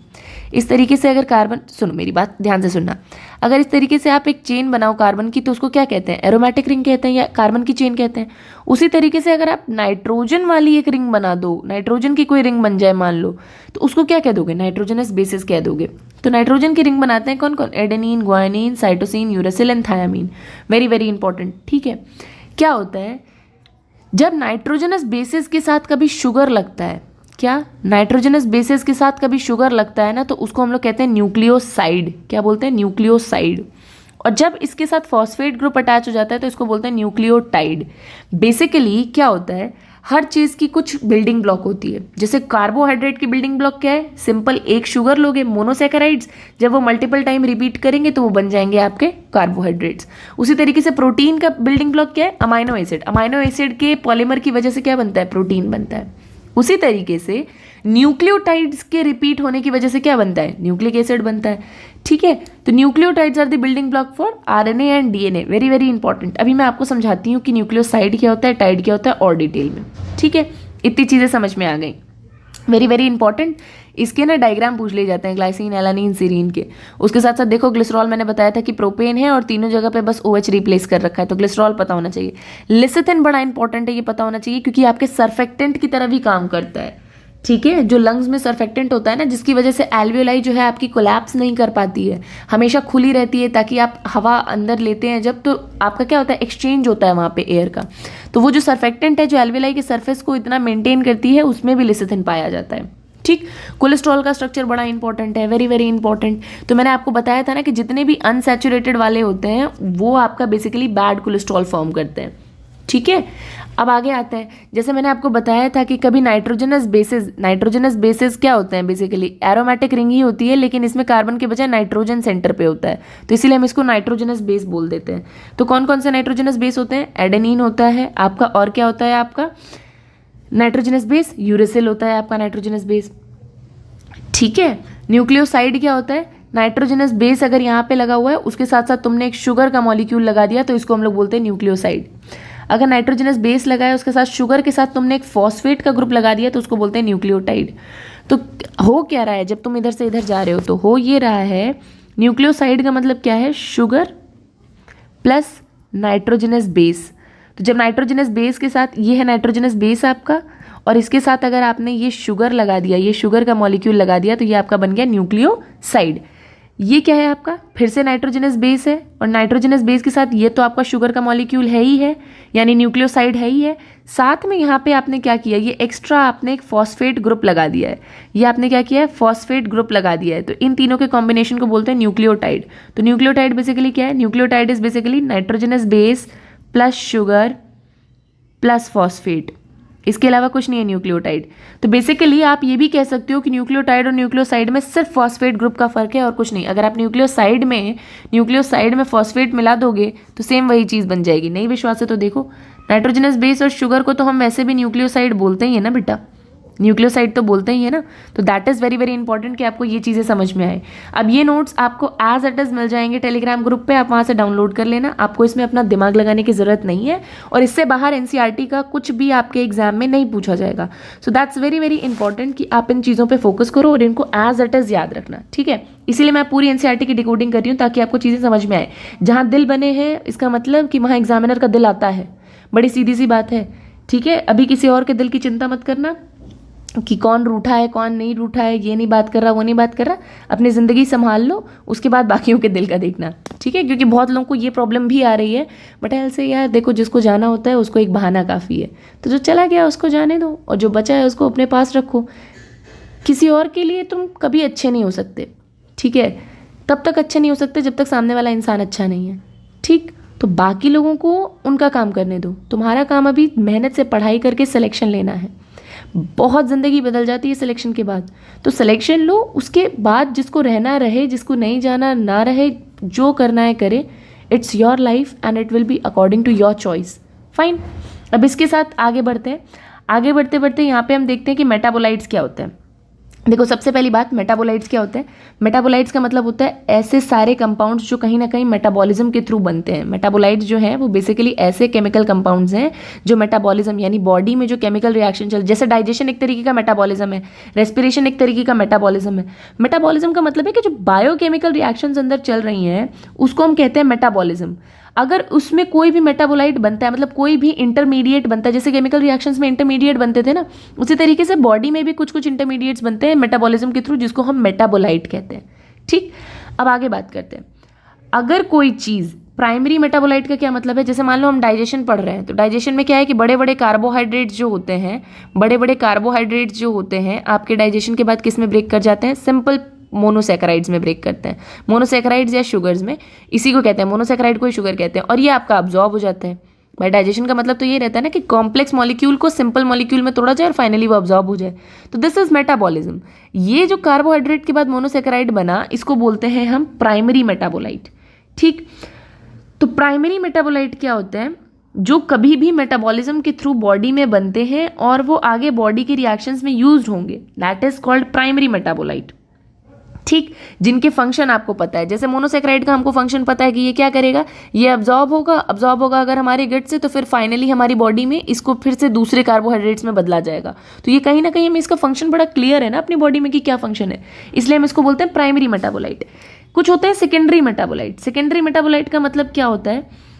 इस तरीके से अगर कार्बन, सुनो मेरी बात ध्यान से सुनना, अगर इस तरीके से आप एक चेन बनाओ कार्बन की तो उसको क्या कहते हैं? एरोमेटिक रिंग कहते हैं या कार्बन की चेन कहते हैं। उसी तरीके से अगर आप नाइट्रोजन वाली एक रिंग बना दो, नाइट्रोजन की कोई रिंग बन जाए मान लो, तो उसको क्या कह दोगे? नाइट्रोजनस बेसिस कह दोगे। तो नाइट्रोजन की रिंग बनाते हैं कौन कौन? Adenine, guanine, cytosine, uracil and thymine. Very very important. ठीक है, क्या होता है जब नाइट्रोजनस बेसिस के साथ कभी शुगर लगता है, क्या नाइट्रोजनस बेसिस के साथ कभी शुगर लगता है ना, तो उसको हम लोग कहते हैं न्यूक्लियोसाइड। क्या बोलते हैं? न्यूक्लियोसाइड। और जब इसके साथ फॉस्फेट ग्रुप अटैच हो जाता है तो इसको बोलते हैं न्यूक्लियोटाइड। बेसिकली क्या होता है, हर चीज़ की कुछ बिल्डिंग ब्लॉक होती है। जैसे कार्बोहाइड्रेट की बिल्डिंग ब्लॉक क्या है? सिंपल, एक शुगर लोगे मोनोसैकेराइड्स, जब वो मल्टीपल टाइम रिपीट करेंगे तो वो बन जाएंगे आपके कार्बोहाइड्रेट्स। उसी तरीके से प्रोटीन का बिल्डिंग ब्लॉक क्या है? Amino acid. अमाइनो एसिड के पॉलीमर की वजह से क्या बनता है? प्रोटीन बनता है। उसी तरीके से न्यूक्लियोटाइड्स के रिपीट होने की वजह से क्या बनता है, न्यूक्लिक एसिड बनता है। ठीक है, तो nucleotides are the building block for RNA and DNA. Very very important. अभी मैं आपको समझाती हूँ कि न्यूक्लियोसाइड क्या होता है, टाइड क्या होता है और डिटेल में। ठीक है, इतनी चीज़ें समझ में आ गई। Very very important. इसके ना डायग्राम पूछ लिए जाते हैं, ग्लाइसिन, एलानिन, सीरीन के। उसके साथ साथ देखो ग्लिसरॉल मैंने बताया था कि प्रोपेन है और तीनों जगह पे बस OH रिप्लेस कर रखा है, तो ग्लिसरॉल पता होना चाहिए। लिसिथिन बड़ा इंपॉर्टेंट है, ये पता होना चाहिए क्योंकि आपके सर्फेक्टेंट की तरह भी काम करता है। ठीक है, जो लंग्स में सर्फेक्टेंट होता है ना, जिसकी वजह से एल्वियोलाई जो है आपकी कोलैप्स नहीं कर पाती है, हमेशा खुली रहती है ताकि आप हवा अंदर लेते हैं जब, तो आपका क्या होता है, एक्सचेंज होता है वहाँ पे एयर का। तो वो जो सर्फेक्टेंट है जो एल्वियोलाई के सरफेस को इतना मेंटेन करती है, उसमें भी लिसिथिन पाया जाता है। ठीक, कोलेस्ट्रॉल का स्ट्रक्चर बड़ा इंपॉर्टेंट है, वेरी वेरी इंपॉर्टेंट। तो मैंने आपको बताया था ना कि जितने भी अनसैचुरेटेड वाले होते हैं वो आपका बेसिकली बैड कोलेस्ट्रॉल फॉर्म करते हैं। ठीक है, अब आगे आते हैं। जैसे मैंने आपको बताया था कि कभी नाइट्रोजनस बेसिस क्या होते हैं, बेसिकली एरोमेटिक रिंग ही होती है, लेकिन इसमें कार्बन के बजाय नाइट्रोजन सेंटर पे होता है, तो इसीलिए हम इसको नाइट्रोजनस बेस बोल देते हैं। तो कौन कौन से नाइट्रोजनस बेस होते हैं, एडेनिन होता है आपका, और क्या होता है आपका नाइट्रोजनस बेस, यूरेसिल होता है आपका नाइट्रोजनस बेस। ठीक है, न्यूक्लियोसाइड क्या होता है, नाइट्रोजनस बेस अगर यहाँ पे लगा हुआ है, उसके साथ साथ तुमने एक शुगर का मॉलिक्यूल लगा दिया, तो इसको हम लोग बोलते हैं न्यूक्लियोसाइड। अगर नाइट्रोजनस बेस लगा है, उसके साथ शुगर के साथ तुमने एक फॉस्फेट का ग्रुप लगा दिया, तो उसको बोलते हैं न्यूक्लियोटाइड। तो हो क्या रहा है, जब तुम इधर से इधर जा रहे हो तो हो ये रहा है, न्यूक्लियोसाइड का मतलब क्या है, शुगर प्लस नाइट्रोजनस बेस। तो जब नाइट्रोजनस बेस के साथ, ये है नाइट्रोजनस बेस आपका, और इसके साथ अगर आपने ये शुगर लगा दिया, ये शुगर का मॉलिक्यूल लगा दिया, तो ये आपका बन गया न्यूक्लियोसाइड। ये क्या है आपका, फिर से नाइट्रोजनस बेस है, और नाइट्रोजनस बेस के साथ ये तो आपका शुगर का मॉलिक्यूल है ही है, यानी न्यूक्लियोसाइड है ही है। साथ में यहाँ पे आपने क्या किया, ये एक्स्ट्रा आपने एक फॉस्फेट ग्रुप लगा दिया है। ये आपने क्या किया है, फॉस्फेट ग्रुप लगा दिया है। तो इन तीनों के कॉम्बिनेशन को बोलते हैं न्यूक्लियोटाइड। तो न्यूक्लियोटाइड बेसिकली क्या है, nucleotide is basically nitrogenous base plus sugar plus phosphate, इसके अलावा कुछ नहीं है न्यूक्लियोटाइड। तो बेसिकली आप ये भी कह सकते हो कि न्यूक्लियोटाइड और न्यूक्लियोसाइड में सिर्फ फॉस्फेट ग्रुप का फर्क है और कुछ नहीं। अगर आप न्यूक्लियोसाइड में फॉस्फेट मिला दोगे तो सेम वही चीज़ बन जाएगी। नहीं विश्वास है तो देखो, नाइट्रोजनस बेस और शुगर को तो हम वैसे भी न्यूक्लियोसाइड बोलते ही है ना बेटा, न्यूक्लियोसाइड तो बोलते ही है ना। तो that is very very important कि आपको ये चीज़ें समझ में आए। अब ये नोट्स आपको एज इट इज़ मिल जाएंगे टेलीग्राम ग्रुप पे, आप वहाँ से डाउनलोड कर लेना। आपको इसमें अपना दिमाग लगाने की ज़रूरत नहीं है, और इससे बाहर एनसीईआरटी का कुछ भी आपके एग्जाम में नहीं पूछा जाएगा। So that's very very important कि आप इन चीज़ों पर फोकस करो और इनको एज इट इज़ याद रखना। ठीक है, इसीलिए मैं पूरी एनसीईआरटी की डिकोडिंग कर रही हूँ ताकि आपको चीज़ें समझ में आए। जहाँ दिल बने हैं, इसका मतलब कि वहाँ एग्जामिनर का दिल आता है, बड़ी सीधी सी बात है। ठीक है, अभी किसी और के दिल की चिंता मत करना कि कौन रूठा है कौन नहीं रूठा है, ये नहीं बात कर रहा वो नहीं बात कर रहा। अपनी ज़िंदगी संभाल लो, उसके बाद बाकियों के दिल का देखना। ठीक है, क्योंकि बहुत लोगों को ये प्रॉब्लम भी आ रही है, बट ऐसे यार देखो, जिसको जाना होता है उसको एक बहाना काफ़ी है। तो जो चला गया उसको जाने दो, और जो बचा है उसको अपने पास रखो। किसी और के लिए तुम कभी अच्छे नहीं हो सकते। ठीक है, तब तक अच्छे नहीं हो सकते जब तक सामने वाला इंसान अच्छा नहीं है। ठीक, तो बाकी लोगों को उनका काम करने दो। तुम्हारा काम अभी मेहनत से पढ़ाई करके सिलेक्शन लेना है। बहुत ज़िंदगी बदल जाती है सिलेक्शन के बाद, तो सिलेक्शन लो, उसके बाद जिसको रहना रहे, जिसको नहीं जाना ना रहे, जो करना है करे। It's your life and it will be according to your choice. Fine, अब इसके साथ आगे बढ़ते हैं। आगे बढ़ते बढ़ते यहाँ पे हम देखते हैं कि मेटाबोलाइट्स क्या होता है। देखो, सबसे पहली बात, मेटाबोलाइट्स क्या होते हैं। मेटाबोलाइट्स का मतलब होता है ऐसे सारे कंपाउंड्स जो कहीं ना कहीं मेटाबॉलिज्म के थ्रू बनते हैं। मेटाबोलाइट्स जो है वो बेसिकली ऐसे केमिकल कंपाउंड्स हैं जो मेटाबॉलिज्म, यानी बॉडी में जो केमिकल रिएक्शन चल, जैसे डाइजेशन एक तरीके का मेटाबॉलिज्म है, रेस्पिरेशन एक तरीके का मेटाबॉलिज्म है। मेटाबॉलिज्म का मतलब है कि जो बायोकेमिकल रिएक्शंस अंदर चल रही हैं उसको हम कहते हैं मेटाबॉलिज्म। अगर उसमें कोई भी मेटाबोलाइट बनता है, मतलब कोई भी इंटरमीडिएट बनता है, जैसे केमिकल रिएक्शंस में इंटरमीडिएट बनते थे ना, उसी तरीके से बॉडी में भी कुछ कुछ इंटरमीडिएट्स बनते हैं मेटाबॉलिज्म के थ्रू, जिसको हम मेटाबोलाइट कहते हैं। ठीक, अब आगे बात करते हैं। अगर कोई चीज़, प्राइमरी मेटाबोलाइट का क्या मतलब है, जैसे मान लो हम डाइजेशन पढ़ रहे हैं, तो डाइजेशन में क्या है कि बड़े बड़े कार्बोहाइड्रेट्स जो होते हैं आपके डाइजेशन के बाद किस में ब्रेक कर जाते हैं, सिंपल मोनोसैकेराइड्स में ब्रेक करते हैं। मोनोसैकेराइड्स या शुगर्स में, इसी को कहते हैं मोनोसैकेराइड को ही शुगर कहते हैं, और ये आपका अब्जॉर्ब हो जाता है। भाई डाइजेशन का मतलब तो ये रहता है ना कि कॉम्प्लेक्स मॉलिक्यूल को सिंपल मॉलिक्यूल में तोड़ा जाए और फाइनली वो अब्जॉर्ब हो जाए। तो दिस इज मेटाबॉलिज्म। ये जो कार्बोहाइड्रेट के बाद मोनोसैकेराइड बना, इसको बोलते हैं हम प्राइमरी मेटाबोलाइट। ठीक, तो प्राइमरी मेटाबोलाइट क्या होता है, जो कभी भी मेटाबॉलिज्म के थ्रू बॉडी में बनते हैं और वो आगे बॉडी के रिएक्शंस में यूज्ड होंगे, that is called primary metabolite. ठीक, जिनके फंक्शन आपको पता है, जैसे मोनोसेक्राइड का हमको फंक्शन पता है कि ये क्या करेगा, ये अब्जॉर्ब होगा अगर हमारे गट से, तो फिर फाइनली हमारी बॉडी में इसको फिर से दूसरे कार्बोहाइड्रेट्स में बदला जाएगा। तो ये कहीं ना कहीं हमें इसका फंक्शन बड़ा क्लियर है ना अपनी बॉडी में कि क्या फंक्शन है, इसलिए हम इसको बोलते हैं प्राइमरी मेटाबोलाइट। कुछ होते हैं सेकेंडरी मेटाबोलाइट। सेकेंडरी मेटाबोलाइट का मतलब क्या होता है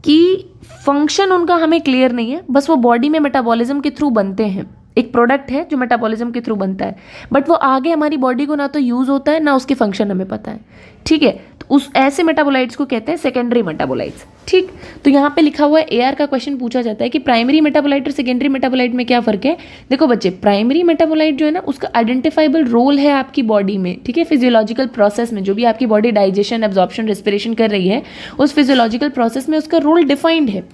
कि फंक्शन उनका हमें क्लियर नहीं है, बस वो बॉडी में मेटाबॉलिज्म के थ्रू बनते हैं, एक प्रोडक्ट है जो मेटाबॉलिज्म के थ्रू बनता है, बट वो आगे हमारी बॉडी को ना तो यूज़ होता है ना उसके फंक्शन हमें पता है। ठीक है, तो उस ऐसे मेटाबोलाइट्स को कहते हैं सेकेंडरी मेटाबोलाइट्स। ठीक, तो यहाँ पे लिखा हुआ है एआर का क्वेश्चन पूछा जाता है कि प्राइमरी मेटाबोलाइट और सेकेंडरी मेटाबोलाइट में क्या फ़र्क है। देखो बच्चे, प्राइमरी मेटाबोलाइट जो है ना उसका आइडेंटिफाइबल रोल है आपकी बॉडी में, ठीक है, फिजियोलॉजिकल प्रोसेस में, जो भी आपकी बॉडी डाइजेशन, एब्जॉर्प्शन, रेस्पिरेशन कर रही है, उस फिजियोलॉजिकल प्रोसेस में उसका रोल डिफाइंड है।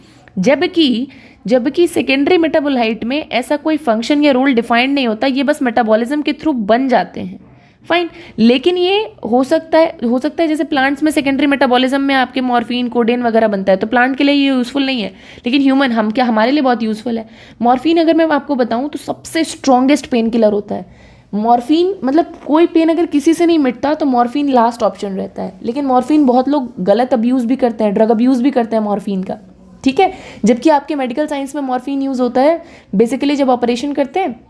जबकि सेकेंडरी मेटाबोलाइट में ऐसा कोई फंक्शन या रोल डिफाइंड नहीं होता, ये बस मेटाबॉलिज्म के थ्रू बन जाते हैं। फाइन, लेकिन ये हो सकता है जैसे प्लांट्स में सेकेंडरी मेटाबॉलिज्म में आपके मॉर्फिन, कोडेन वगैरह बनता है, तो प्लांट के लिए ये यूज़फुल नहीं है, लेकिन ह्यूमन हमारे लिए बहुत यूज़फुल है। मॉर्फिन अगर मैं आपको बताऊं तो सबसे स्ट्रॉन्गेस्ट पेन किलर होता है मॉर्फिन। मतलब कोई पेन अगर किसी से नहीं मिटता तो मॉर्फिन लास्ट ऑप्शन रहता है, लेकिन मॉर्फिन बहुत लोग गलत अब्यूज़ भी करते हैं, ड्रग अब्यूज़ भी करते हैं मॉर्फिन का। ठीक है, जबकि आपके मेडिकल साइंस में मॉर्फिन यूज़ होता है बेसिकली जब ऑपरेशन करते हैं,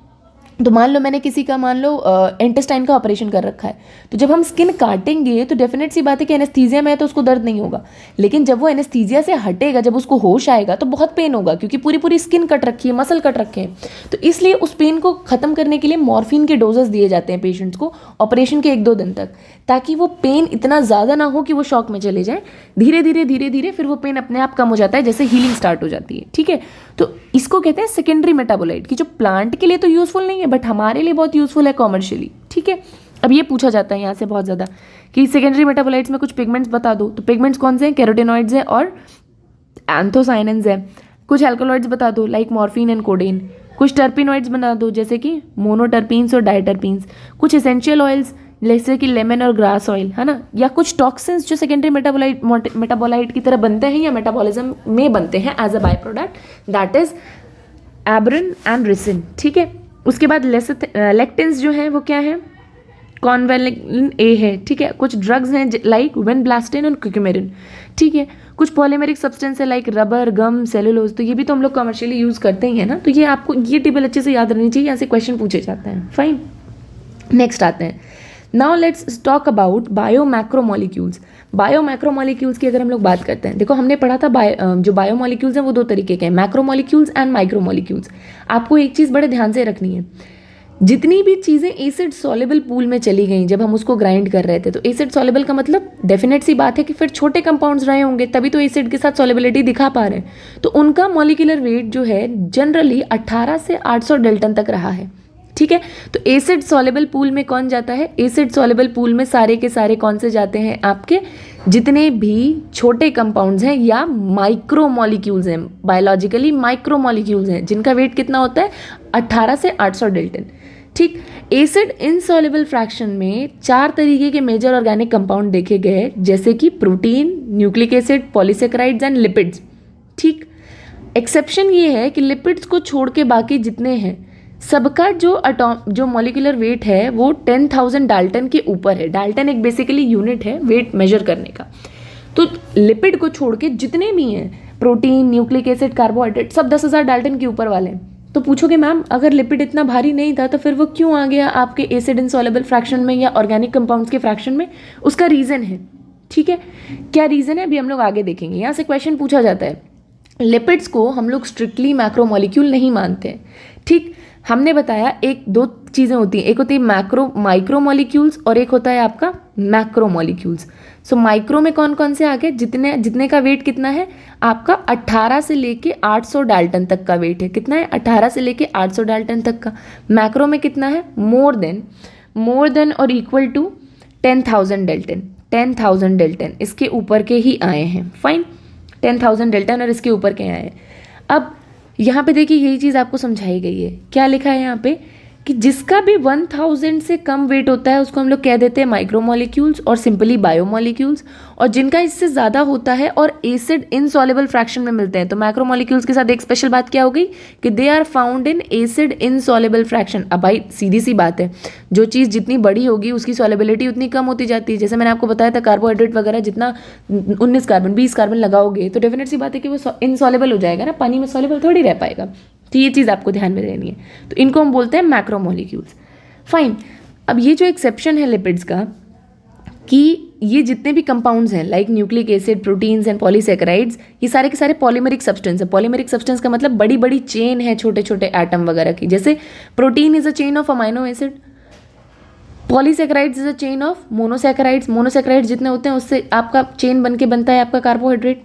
तो मान लो मैंने किसी का इंटेस्टाइन का ऑपरेशन कर रखा है, तो जब हम स्किन काटेंगे तो डेफिनेट सी बात है कि एनेस्थीसिया में है तो उसको दर्द नहीं होगा, लेकिन जब वो एनेस्थीसिया से हटेगा, जब उसको होश आएगा तो बहुत पेन होगा, क्योंकि पूरी पूरी स्किन कट रखी है, मसल कट रखे हैं। तो इसलिए उस पेन को ख़त्म करने के लिए मॉर्फिन के डोजेस दिए जाते हैं पेशेंट्स को ऑपरेशन के 1-2 दिन तक, ताकि वो पेन इतना ज़्यादा ना हो कि वो शॉक में चले जाए। धीरे धीरे फिर वो पेन अपने आप कम हो जाता है, जैसे हीलिंग स्टार्ट हो जाती है। ठीक है, तो इसको कहते हैं सेकेंडरी मेटाबोलाइट, कि जो प्लांट के लिए तो यूज़फुल नहीं है बट हमारे लिए बहुत यूज़फुल है कॉमर्शियली। ठीक है, अब ये पूछा जाता है यहाँ से बहुत ज़्यादा कि सेकेंडरी मेटाबोलाइट्स में कुछ पिगमेंट्स बता दो, तो पिगमेंट्स कौन से हैं, कैरोटिनॉइड्स हैं और एंथोसाइनेंस हैं। कुछ एल्कोलॉइड्स बता दो लाइक मॉर्फिन एंड कोडेन। कुछ टर्पिनॉइड्स बता दो जैसे कि मोनोटर्पीन्स और डायटर्पीन्स। कुछ एसेंशियल ऑयल्स जैसे कि लेमन और ग्रास ऑयल, है ना, या कुछ टॉक्सिन्स जो सेकेंडरी मेटाबोलाइट की तरह बनते हैं या मेटाबॉलिज्म में बनते हैं as a by product, that is abrin and ricin. ठीक है, उसके बाद लेक्टिन्स जो हैं वो क्या है, कॉन्वेलिन ए है। ठीक है, कुछ ड्रग्स हैं लाइक विनब्लास्टिन और क्यूमेरिन। ठीक है, कुछ पॉलीमेरिक सब्सटेंस है लाइक रबर, गम, सेलुलोज, तो ये भी तो हम लोग कमर्शियली यूज़ करते ही है ना, तो ये आपको ये टेबल अच्छे से याद रहनी चाहिए, यहाँ से क्वेश्चन पूछे जाते हैं। फाइन, नेक्स्ट आते हैं। Now let's talk about biomacromolecules. Biomacromolecules की अगर हम लोग बात करते हैं, देखो हमने पढ़ा था जो बायोमोलिक्यूल्स हैं वो 2 तरीके के हैं, मैक्रोमोलिक्यूल्स एंड माइक्रोमोलिक्यूल्स। आपको एक चीज़ बड़े ध्यान से रखनी है, जितनी भी चीज़ें एसिड सॉल्युबल पूल में चली गई जब हम उसको ग्राइंड कर रहे थे, तो एसिड सॉल्युबल का मतलब डेफिनेट सी बात है कि फिर छोटे कंपाउंड्स रहे होंगे, तभी तो एसिड के साथ सॉल्युबिलिटी दिखा पा रहे हैं। तो उनका मॉलिक्यूलर वेट जो है जनरली 18 से 800 डेल्टन तक रहा है। ठीक है, तो एसिड सॉल्युबल पूल में कौन जाता है, एसिड सॉल्युबल पूल में सारे के सारे कौन से जाते हैं, आपके जितने भी छोटे कंपाउंड्स हैं या माइक्रोमोलिक्यूल्स हैं, बायोलॉजिकली माइक्रोमोलिक्यूल्स हैं, जिनका वेट कितना होता है 18 से 800 डेल्टन। ठीक, एसिड इनसॉल्युबल फ्रैक्शन में 4 तरीके के मेजर ऑर्गेनिक कंपाउंड देखे गए, जैसे कि protein, nucleic acid, polysaccharides and lipids. ठीक, एक्सेप्शन ये है कि लिपिड्स को छोड़ के बाकी जितने हैं सबका जो मॉलिक्यूलर वेट है वो 10,000 डाल्टन के ऊपर है। डाल्टन एक बेसिकली यूनिट है वेट मेजर करने का। तो लिपिड को छोड़ के जितने भी हैं, प्रोटीन, न्यूक्लिक एसिड, कार्बोहाइड्रेट, सब 10,000 डाल्टन के ऊपर वाले हैं। तो पूछोगे मैम अगर लिपिड इतना भारी नहीं था तो फिर वो क्यों आ गया आपके एसिड इनसॉल्युबल फ्रैक्शन में या ऑर्गेनिक कंपाउंड्स के फ्रैक्शन में? उसका रीज़न है। ठीक है, क्या रीज़न है अभी हम लोग आगे देखेंगे। यहाँ से क्वेश्चन पूछा जाता है, लिपिड्स को हम लोग स्ट्रिक्टली मैक्रोमोलिक्यूल नहीं मानते हैं। ठीक, हमने बताया 1-2 चीज़ें होती हैं, एक होती है माइक्रोमोलिक्यूल्स और एक होता है आपका मैक्रोमोलिक्यूल्स। सो माइक्रो में कौन कौन से आ गए, जितने का वेट कितना है आपका 18 से लेके 800 डाल्टन तक का वेट है। कितना है, 18 से लेके 800 डाल्टन तक का। मैक्रो में कितना है, मोर देन और इक्वल टू 10,000 डेल्टन। 10,000 डेल्टन इसके ऊपर के ही आए हैं। फाइन, 10,000 डेल्टन और इसके ऊपर के आए हैं। अब यहाँ पे देखिए यही चीज़ आपको समझाई गई है। क्या लिखा है यहाँ पे कि जिसका भी 1000 से कम वेट होता है उसको हम लोग कह देते हैं माइक्रोमोलिक्यूल्स और सिंपली बायोमोलिक्यूल्स, और जिनका इससे ज़्यादा होता है और एसिड इनसॉल्युबल फ्रैक्शन में मिलते हैं तो मैक्रोमोलिक्यूल्स के साथ एक स्पेशल बात क्या हो गई कि they are found in acid insoluble fraction. अब भाई सीधी सी बात है, जो चीज़ जितनी बड़ी होगी उसकी सॉल्युबिलिटी उतनी कम होती जाती है। जैसे मैंने आपको बताया था कार्बोहाइड्रेट वगैरह जितना 19 कार्बन 20 कार्बन लगाओगे तो डेफिनेट सी बात है कि वो इनसॉल्युबल हो जाएगा ना, पानी में सॉल्युबल थोड़ी रह पाएगा। तो ये चीज़ आपको ध्यान में रहनी है, तो इनको हम बोलते हैं मैक्रोमोलिक्यूल्स। फाइन। अब ये जो एक्सेप्शन है लिपिड्स का कि ये जितने भी कंपाउंड्स हैं like nucleic acid, proteins and polysaccharides, ये सारे के सारे पॉलीमेरिक सब्सटेंस है। पॉलीमेरिक सब्सटेंस का मतलब बड़ी बड़ी चेन है छोटे छोटे एटम वगैरह की। जैसे protein is a chain of amino acid, polysaccharides is a chain of monosaccharides. Monosaccharides जितने होते हैं उससे आपका चेन बन के बनता है आपका कार्बोहाइड्रेट।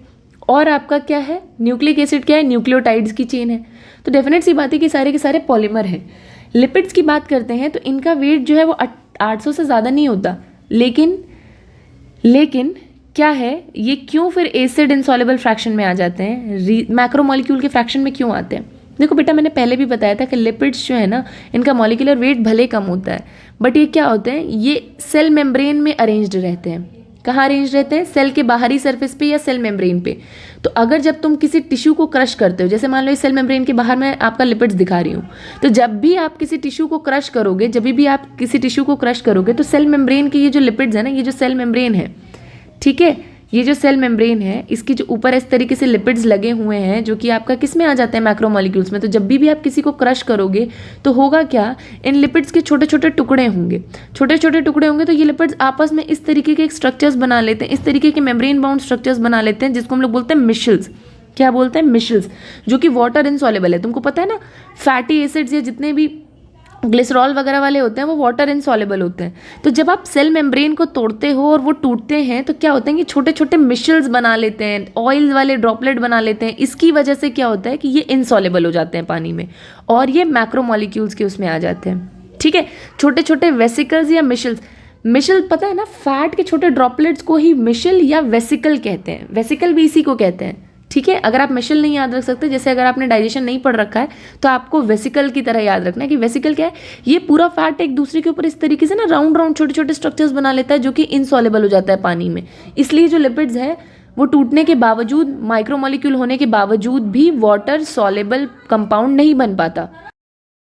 और आपका क्या है, न्यूक्लिक एसिड क्या है, न्यूक्लियोटाइड्स की चेन है। तो डेफिनेट सी बात है कि सारे के सारे पॉलीमर हैं। लिपिड्स की बात करते हैं तो इनका वेट जो है वो 800 से ज़्यादा नहीं होता, लेकिन क्या है, ये क्यों फिर एसिड इनसॉल्युबल फ्रैक्शन में आ जाते हैं, मैक्रोमोलिक्यूल के फ्रैक्शन में क्यों आते हैं। देखो बेटा, मैंने पहले भी बताया था कि लिपिड्स जो है ना, इनका मॉलिक्यूलर वेट भले कम होता है बट ये क्या होते हैं, ये सेल मेम्ब्रेन में अरेंज्ड रहते हैं। कहाँ अरेंज रहते हैं, सेल के बाहरी सरफेस पे या सेल मेम्ब्रेन पे। तो अगर जब तुम किसी टिश्यू को क्रश करते हो, जैसे मान लो इस सेल मेम्ब्रेन के बाहर मैं आपका लिपिड्स दिखा रही हूँ, तो जब भी आप किसी टिश्यू को क्रश करोगे, तो सेल मेम्ब्रेन के ये जो लिपिड्स है ना, ये जो सेल मेम्ब्रेन है, ठीक है, ये जो सेल मेम्ब्रेन है इसके जो ऊपर इस तरीके से लिपिड्स लगे हुए हैं जो कि आपका किस में आ जाते हैं, मैक्रोमोलिक्यूल्स में। तो जब भी आप किसी को क्रश करोगे तो होगा क्या, इन लिपिड्स के छोटे छोटे टुकड़े होंगे, तो ये लिपिड्स आपस में इस तरीके के स्ट्रक्चर्स बना लेते हैं, इस तरीके के मेम्ब्रेन बाउंड स्ट्रक्चर्स बना लेते हैं, जिसको हम लोग बोलते हैं मिशल्स। क्या बोलते हैं, मिशल्स, जो कि वाटर इनसॉल्युबल है। तुमको पता है ना, फैटी एसिड्स या जितने भी ग्लिसरॉल वगैरह वाले होते हैं वो वाटर इनसॉल्युबल होते हैं। तो जब आप सेल मेम्ब्रेन को तोड़ते हो और वो टूटते हैं तो क्या होता है कि छोटे छोटे मिशल्स बना लेते हैं, ऑयल वाले ड्रॉपलेट बना लेते हैं। इसकी वजह से क्या होता है कि ये इनसॉल्युबल हो जाते हैं पानी में और ये मैक्रोमोलिक्यूल्स के उसमें आ जाते हैं। ठीक है, छोटे छोटे वेसिकल्स या मिशल्स, मिशल पता है ना, फैट के छोटे ड्रॉपलेट्स को ही मिशल या वेसिकल कहते हैं, वेसिकल भी इसी को कहते हैं। ठीक है, अगर आप मिशल नहीं याद रख सकते, जैसे अगर आपने डाइजेशन नहीं पढ़ रखा है तो आपको वेसिकल की तरह याद रखना है कि वेसिकल क्या है, ये पूरा फैट एक दूसरे के ऊपर इस तरीके से ना राउंड राउंड छोटे छोटे स्ट्रक्चर्स बना लेता है जो कि इनसॉल्युबल हो जाता है पानी में। इसलिए जो लिपिड्स है वो टूटने के बावजूद, माइक्रोमोलिक्यूल होने के बावजूद भी वाटर सॉल्युबल कंपाउंड नहीं बन पाता।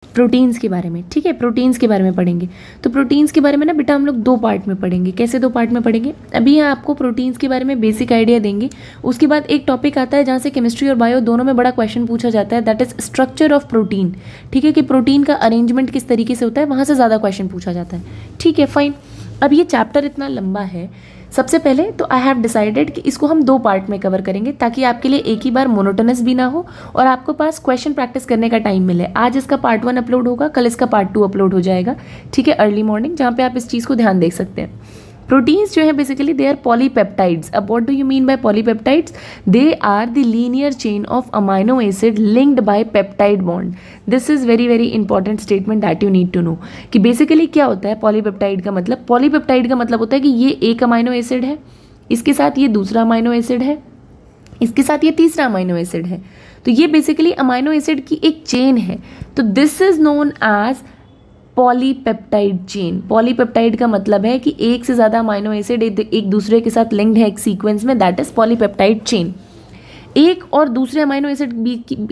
प्रोटीन्स के बारे में, ठीक है, प्रोटीन्स के बारे में पढ़ेंगे। तो प्रोटीन्स के बारे में ना बेटा हम लोग 2 पार्ट में पढ़ेंगे। कैसे 2 पार्ट में पढ़ेंगे, अभी यहाँ आपको प्रोटीन्स के बारे में बेसिक आइडिया देंगे, उसके बाद एक टॉपिक आता है जहाँ से केमिस्ट्री और बायो दोनों में बड़ा क्वेश्चन पूछा जाता है, that is structure of protein. ठीक है, कि प्रोटीन का अरेंजमेंट किस तरीके से होता है, वहाँ से ज़्यादा क्वेश्चन पूछा जाता है। ठीक है, फाइन। अब ये चैप्टर इतना लंबा है, सबसे पहले तो आई हैव डिसाइडेड कि इसको हम 2 पार्ट में कवर करेंगे ताकि आपके लिए एक ही बार मोनोटोनस भी ना हो और आपको पास क्वेश्चन प्रैक्टिस करने का टाइम मिले। आज इसका पार्ट 1 अपलोड होगा, कल इसका पार्ट 2 अपलोड हो जाएगा। ठीक है, अर्ली मॉर्निंग, जहाँ पे आप इस चीज़ को ध्यान देख सकते हैं। प्रोटीन्स जो है बेसिकली दे आर पॉलीपेप्टाइड्स। अब what do you mean by polypeptides, they are the linear chain of amino acid linked by peptide bond. This is very very important statement that you need to know कि basically क्या होता है polypeptide का मतलब। Polypeptide का मतलब होता है कि ये एक अमाइनो एसिड है, इसके साथ ये दूसरा अमाइनो एसिड है, इसके साथ ये तीसरा अमाइनो एसिड है। तो ये बेसिकली अमाइनो एसिड की एक चेन है। तो this is known as polypeptide chain. Polypeptide का मतलब है कि एक से ज़्यादा अमाइनो एसिड एक दूसरे के साथ लिंक्ड है एक सीक्वेंस में, दैट इज पॉलीपेप्टाइड चेन। एक और दूसरे अमाइनो एसिड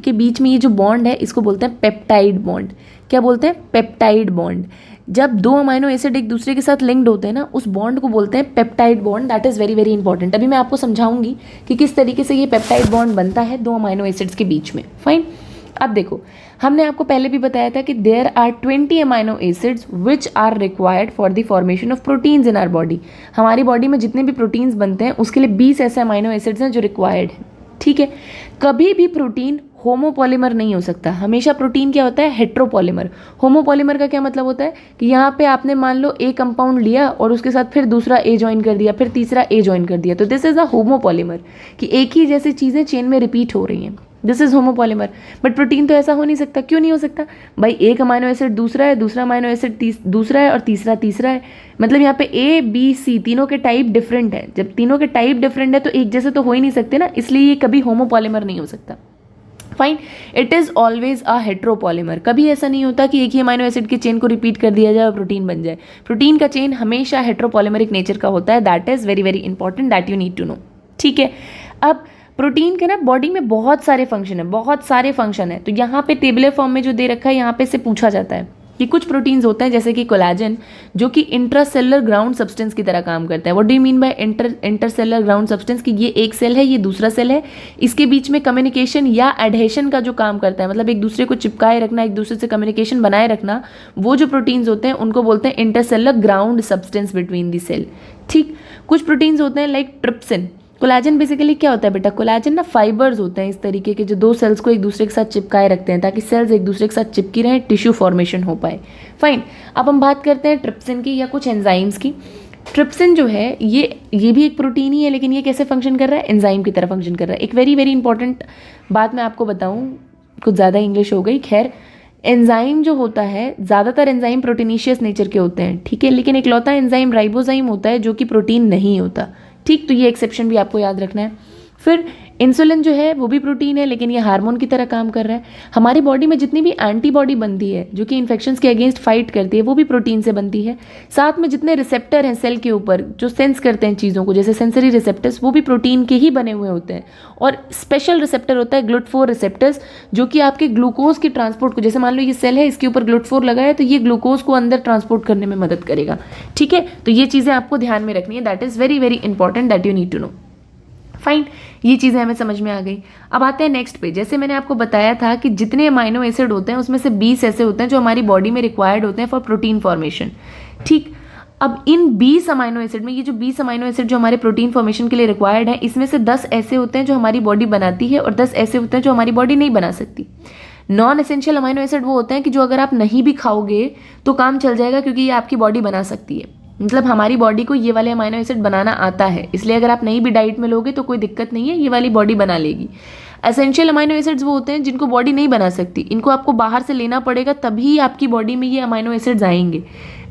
के बीच में ये जो बॉन्ड है इसको बोलते हैं पेप्टाइड बॉन्ड। क्या बोलते हैं, पेप्टाइड बॉन्ड। जब 2 अमाइनो एसिड एक दूसरे के साथ लिंक्ड होते हैं ना, उस बॉन्ड को बोलते हैं peptide bond. That is very very important. अभी मैं आपको समझाऊंगी कि किस तरीके से ये पेप्टाइड बॉन्ड बनता है 2 अमाइनो एसिड्स के बीच में। फाइन। अब देखो, हमने आपको पहले भी बताया था कि there are 20 amino acids which are required for the formation of proteins in our body. हमारी बॉडी में जितने भी प्रोटीन्स बनते हैं उसके लिए 20 ऐसे अमाइनो एसिड्स हैं जो रिक्वायर्ड हैं। ठीक है, कभी भी प्रोटीन होमोपॉलीमर नहीं हो सकता, हमेशा प्रोटीन क्या होता है, हेट्रोपॉलीमर। होमोपॉलीमर का क्या मतलब होता है कि यहाँ पे आपने मान लो ए कंपाउंड लिया और उसके साथ फिर दूसरा ए ज्वाइन कर दिया, फिर तीसरा ए ज्वाइन कर दिया, तो दिस इज अ होमोपॉलीमर, कि एक ही जैसी चीज़ें चेन में रिपीट हो रही हैं, this is homopolymer. But protein तो ऐसा हो नहीं सकता। क्यों नहीं हो सकता भाई, एक अमाइनो एसिड दूसरा है, दूसरा अमाइनो एसिड दूसरा है और तीसरा तीसरा है, मतलब यहाँ पे ए बी सी तीनों के टाइप डिफरेंट है। जब तीनों के टाइप डिफरेंट है तो एक जैसे तो हो ही नहीं सकते ना, इसलिए ये कभी होमोपॉलीमर नहीं हो सकता। Fine, it is always a heteropolymer. कभी ऐसा नहीं होता कि एक ही अमाइनो एसिड की चेन को रिपीट कर दिया जाए और प्रोटीन बन जाए। प्रोटीन का चेन हमेशा हेट्रोपॉलीमरिक नेचर का होता है। That is very very important, that you need to know. ठीक है, अब प्रोटीन के ना बॉडी में बहुत सारे फंक्शन है, बहुत सारे फंक्शन है। तो यहाँ पे टेबलर फॉर्म में जो दे रखा है, यहाँ पे से पूछा जाता है कि कुछ प्रोटीन्स होते हैं जैसे कि कोलेजन, जो कि इंट्रासेलुलर ग्राउंड सब्सटेंस की तरह काम करता है। What do you mean bye intercellular ground substance? कि ये एक सेल है, ये दूसरा सेल है, इसके बीच में कम्युनिकेशन या एडहेशन का जो काम करता है, मतलब एक दूसरे को चिपकाए रखना, एक दूसरे से कम्युनिकेशन बनाए रखना, वो जो प्रोटीन्स होते हैं उनको बोलते हैं intercellular ground substance between the cell. ठीक, कुछ प्रोटीन्स होते हैं लाइक ट्रिप्सिन। कोलेजन बेसिकली क्या होता है बेटा? कोलेजन ना फाइबर्स होते हैं इस तरीके के, जो दो सेल्स को एक दूसरे के साथ चिपकाए रखते हैं ताकि सेल्स एक दूसरे के साथ चिपकी रहें, टिश्यू फॉर्मेशन हो पाए। फाइन, अब हम बात करते हैं ट्रिप्सिन की या कुछ एंजाइम्स की। ट्रिप्सिन जो है ये भी एक प्रोटीन ही है, लेकिन ये कैसे फंक्शन कर रहा है? एंजाइम की तरह फंक्शन कर रहा है। एक वेरी वेरी इंपॉर्टेंट बात मैं आपको बताऊँ, कुछ ज़्यादा इंग्लिश हो गई, खैर। एंजाइम जो होता है, ज़्यादातर एंजाइम प्रोटीनिशियस नेचर के होते हैं, ठीक है, लेकिन इकलौता एंजाइम राइबोजाइम होता है जो कि प्रोटीन नहीं होता। ठीक, तो ये एक्सेप्शन भी आपको याद रखना है। फिर इंसुलिन जो है वो भी प्रोटीन है, लेकिन ये हार्मोन की तरह काम कर रहा है। हमारी बॉडी में जितनी भी एंटीबॉडी बनती है जो कि इन्फेक्शंस के अगेंस्ट फाइट करती है, वो भी प्रोटीन से बनती है। साथ में जितने रिसेप्टर हैं सेल के ऊपर जो सेंस करते हैं चीज़ों को, जैसे सेंसरी रिसेप्टर्स, वो भी प्रोटीन के ही बने हुए होते हैं। और स्पेशल रिसेप्टर होता है ग्लूट4 रिसेप्टर्स, जो कि आपके ग्लूकोज की ट्रांसपोर्ट को, जैसे मान लो ये सेल है, इसके ऊपर ग्लूट4 लगा है, तो ये ग्लूकोज को अंदर ट्रांसपोर्ट करने में मदद करेगा। ठीक है, तो ये चीज़ें आपको ध्यान में रखनी है। That is very very important, that you need to know. Fine, ये चीज़ें हमें समझ में आ गई। अब आते हैं नेक्स्ट पे। जैसे मैंने आपको बताया था कि जितने अमाइनो एसिड होते हैं उसमें से 20 ऐसे होते हैं जो हमारी बॉडी में रिक्वायर्ड होते हैं फॉर प्रोटीन फॉर्मेशन। ठीक, अब इन 20 अमाइनो एसिड में, ये जो 20 अमाइनो एसिड जो हमारे प्रोटीन फॉर्मेशन के लिए रिक्वायर्ड है, इसमें से 10 ऐसे होते हैं जो हमारी बॉडी बनाती है और 10 ऐसे होते हैं जो हमारी बॉडी नहीं बना सकती। नॉन एसेंशियल अमाइनो एसिड वो होते हैं कि जो अगर आप नहीं भी खाओगे तो काम चल जाएगा, क्योंकि ये आपकी बॉडी बना सकती है। मतलब हमारी बॉडी को ये वाले अमाइनो एसिड बनाना आता है, इसलिए अगर आप नहीं भी डाइट में लोगे तो कोई दिक्कत नहीं है, ये वाली बॉडी बना लेगी। एसेंशियल अमाइनो एसिड्स वो होते हैं जिनको बॉडी नहीं बना सकती, इनको आपको बाहर से लेना पड़ेगा, तभी आपकी बॉडी में ये अमाइनो एसिड्स आएंगे।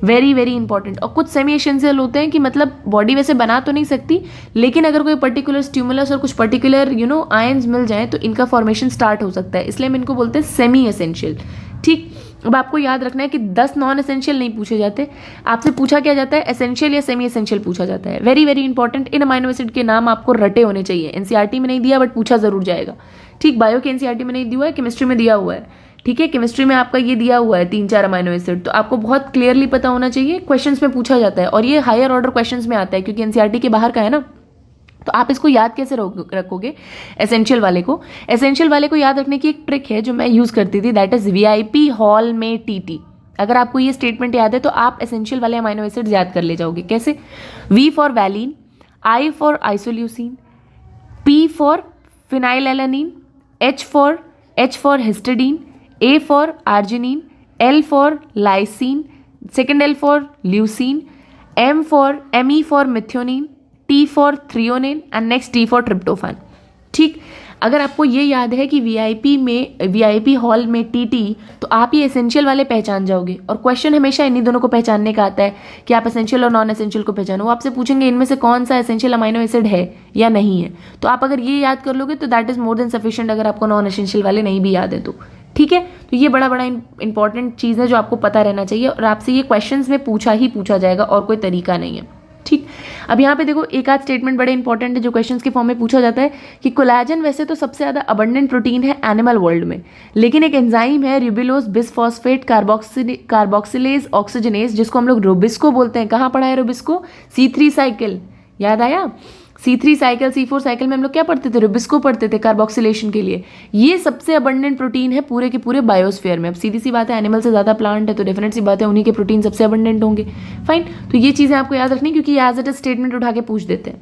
Very very important. और कुछ सेमी एसेंशियल होते हैं कि मतलब बॉडी वैसे बना तो नहीं सकती, लेकिन अगर कोई पर्टिकुलर स्टिमुलस और कुछ पर्टिकुलर आयंस मिल जाए तो इनका फॉर्मेशन स्टार्ट हो सकता है, इसलिए हम इनको बोलते हैं सेमी एसेंशियल। ठीक, अब आपको याद रखना है कि 10 नॉन एसेंशियल नहीं पूछे जाते, आपसे पूछा क्या जाता है? एसेंशियल या सेमी एसेंशियल पूछा जाता है। वेरी वेरी इंपॉर्टेंट, इन अमाइनो एसिड के नाम आपको रटे होने चाहिए। एनसीईआरटी में नहीं दिया बट पूछा जरूर जाएगा। ठीक, बायो के एनसीईआरटी में नहीं दिया हुआ है, केमिस्ट्री में दिया हुआ है। ठीक है, केमिस्ट्री में आपका ये दिया हुआ है 3-4 अमाइनो एसिड, तो आपको बहुत क्लियरली पता होना चाहिए, क्वेश्चंस में पूछा जाता है और ये हायर ऑर्डर क्वेश्चंस में आता है क्योंकि एनसीईआरटी के बाहर का है ना। तो आप इसको याद कैसे रखोगे? एसेंशियल वाले को याद रखने की एक ट्रिक है जो मैं यूज़ करती थी, दैट इज़ वीआईपी हॉल में टीटी। अगर आपको ये स्टेटमेंट याद है तो आप एसेंशियल वाले अमाइनो एसिड्स याद कर ले जाओगे। कैसे? V for valine, I for isoleucine, P for phenylalanine, H for histidine, A for arginine, L for lysine, second L for leucine, M E for methionine, T for threonine and next T for tryptophan. ठीक, अगर आपको ये याद है कि VIP hall में TT, तो आप ये एसेंशियल वाले पहचान जाओगे। और क्वेश्चन हमेशा इन्हीं दोनों को पहचानने का आता है कि आप एसेंशियल और नॉन एसेंशियल को पहचानो। वो आपसे पूछेंगे इनमें से कौन सा एसेंशियल अमाइनो एसिड है या नहीं है, तो आप अगर ये याद कर लोगे तो that is more than sufficient, अगर आपको नॉन एसेंशियल वाले नहीं भी याद है तो। ठीक है, तो ये बड़ा इंपॉर्टेंट चीज़ है जो आपको पता रहना चाहिए, और आपसे ये क्वेश्चंस में पूछा जाएगा और कोई तरीका नहीं है। ठीक, अब यहाँ पे देखो एक आध स्टेटमेंट बड़े इंपॉर्टेंट है जो क्वेश्चंस के फॉर्म में पूछा जाता है कि कोलेजन वैसे तो सबसे ज़्यादा अबंडेंट प्रोटीन है एनिमल वर्ल्ड में, लेकिन एक एंजाइम है रिबुलोज बिसफॉस्फेट कार्बोक्सिलेज ऑक्सीजनेज, जिसको हम लोग रुबिस्को बोलते हैं। कहाँ पढ़ा है रुबिस्को? C3 साइकिल, याद आया? C3 साइकिल, C4 साइकिल में हम लोग क्या पढ़ते थे? रुबिस्को पढ़ते थे कार्बोक्सिलेशन के लिए। ये सबसे अबंडेंट प्रोटीन है पूरे के पूरे बायोस्फीयर में। अब सीधी सी बात है, एनिमल से ज़्यादा प्लांट है तो डेफिनेट सी बात है उन्हीं के प्रोटीन सबसे अबंडेंट होंगे। फाइन, तो ये चीज़ें आपको याद रखनी, क्योंकि एज इट इज स्टेटमेंट उठा के पूछ देते हैं।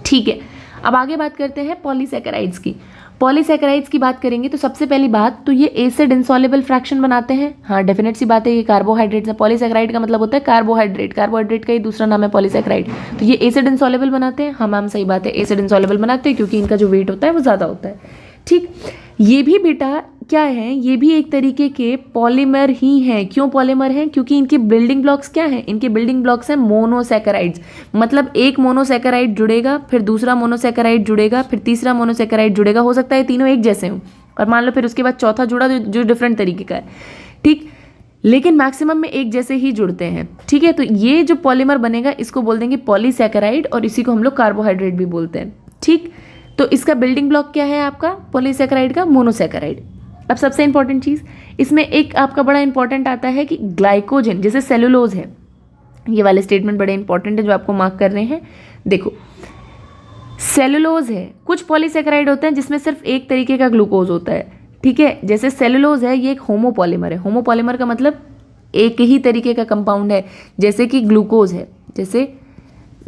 ठीक है, अब आगे बात करते हैं पॉलीसैकेराइड्स की। पॉलीसैकेराइड्स की बात करेंगे तो सबसे पहली बात तो ये एसिड इंसॉल्युबल फ्रैक्शन बनाते हैं। हाँ, डेफिनेट सी बात है, ये कार्बोहाइड्रेट्स है। पॉलीसैकेराइड का मतलब होता है कार्बोहाइड्रेट का ही दूसरा नाम है पॉलीसैकेराइड। तो ये एसिड इंसॉल्युबल बनाते हैं। हाँ मैम, सही बात है, एसिड इंसॉल्युबल बनाते हैं क्योंकि इनका जो वेट होता है वो ज़्यादा होता है। ठीक, ये भी बेटा क्या है? ये भी एक तरीके के पॉलीमर ही हैं। क्यों पॉलीमर हैं? क्योंकि इनके बिल्डिंग ब्लॉक्स क्या हैं? इनके बिल्डिंग ब्लॉक्स हैं मोनोसैकेराइड्स। मतलब एक मोनोसैकेराइड जुड़ेगा, फिर दूसरा मोनोसैकेराइड जुड़ेगा, फिर तीसरा मोनोसैकेराइड जुड़ेगा। हो सकता है तीनों एक जैसे हों, और मान लो फिर उसके बाद चौथा जुड़ा जो डिफरेंट तरीके का है, ठीक, लेकिन मैक्सिमम में एक जैसे ही जुड़ते हैं, ठीक है। तो ये जो पॉलीमर बनेगा इसको बोल देंगे पॉलीसैकेराइड, और इसी को हम लोग कार्बोहाइड्रेट भी बोलते हैं, ठीक। तो इसका बिल्डिंग ब्लॉक क्या है आपका पॉलीसैकेराइड का? मोनोसैकेराइड। अब सबसे इंपॉर्टेंट चीज़ इसमें एक आपका बड़ा इंपॉर्टेंट आता है कि ग्लाइकोजन, जैसे सेलुलोज है, ये वाले स्टेटमेंट बड़े इंपॉर्टेंट है जो आपको मार्क कर रहे हैं। देखो सेलुलोज है, कुछ पॉलीसैकेराइड होते हैं जिसमें सिर्फ एक तरीके का ग्लूकोज होता है, ठीक है। जैसे सेलुलोज है, ये एक होमोपॉलीमर है। होमोपॉलीमर का मतलब एक ही तरीके का कंपाउंड है, जैसे कि ग्लूकोज है, जैसे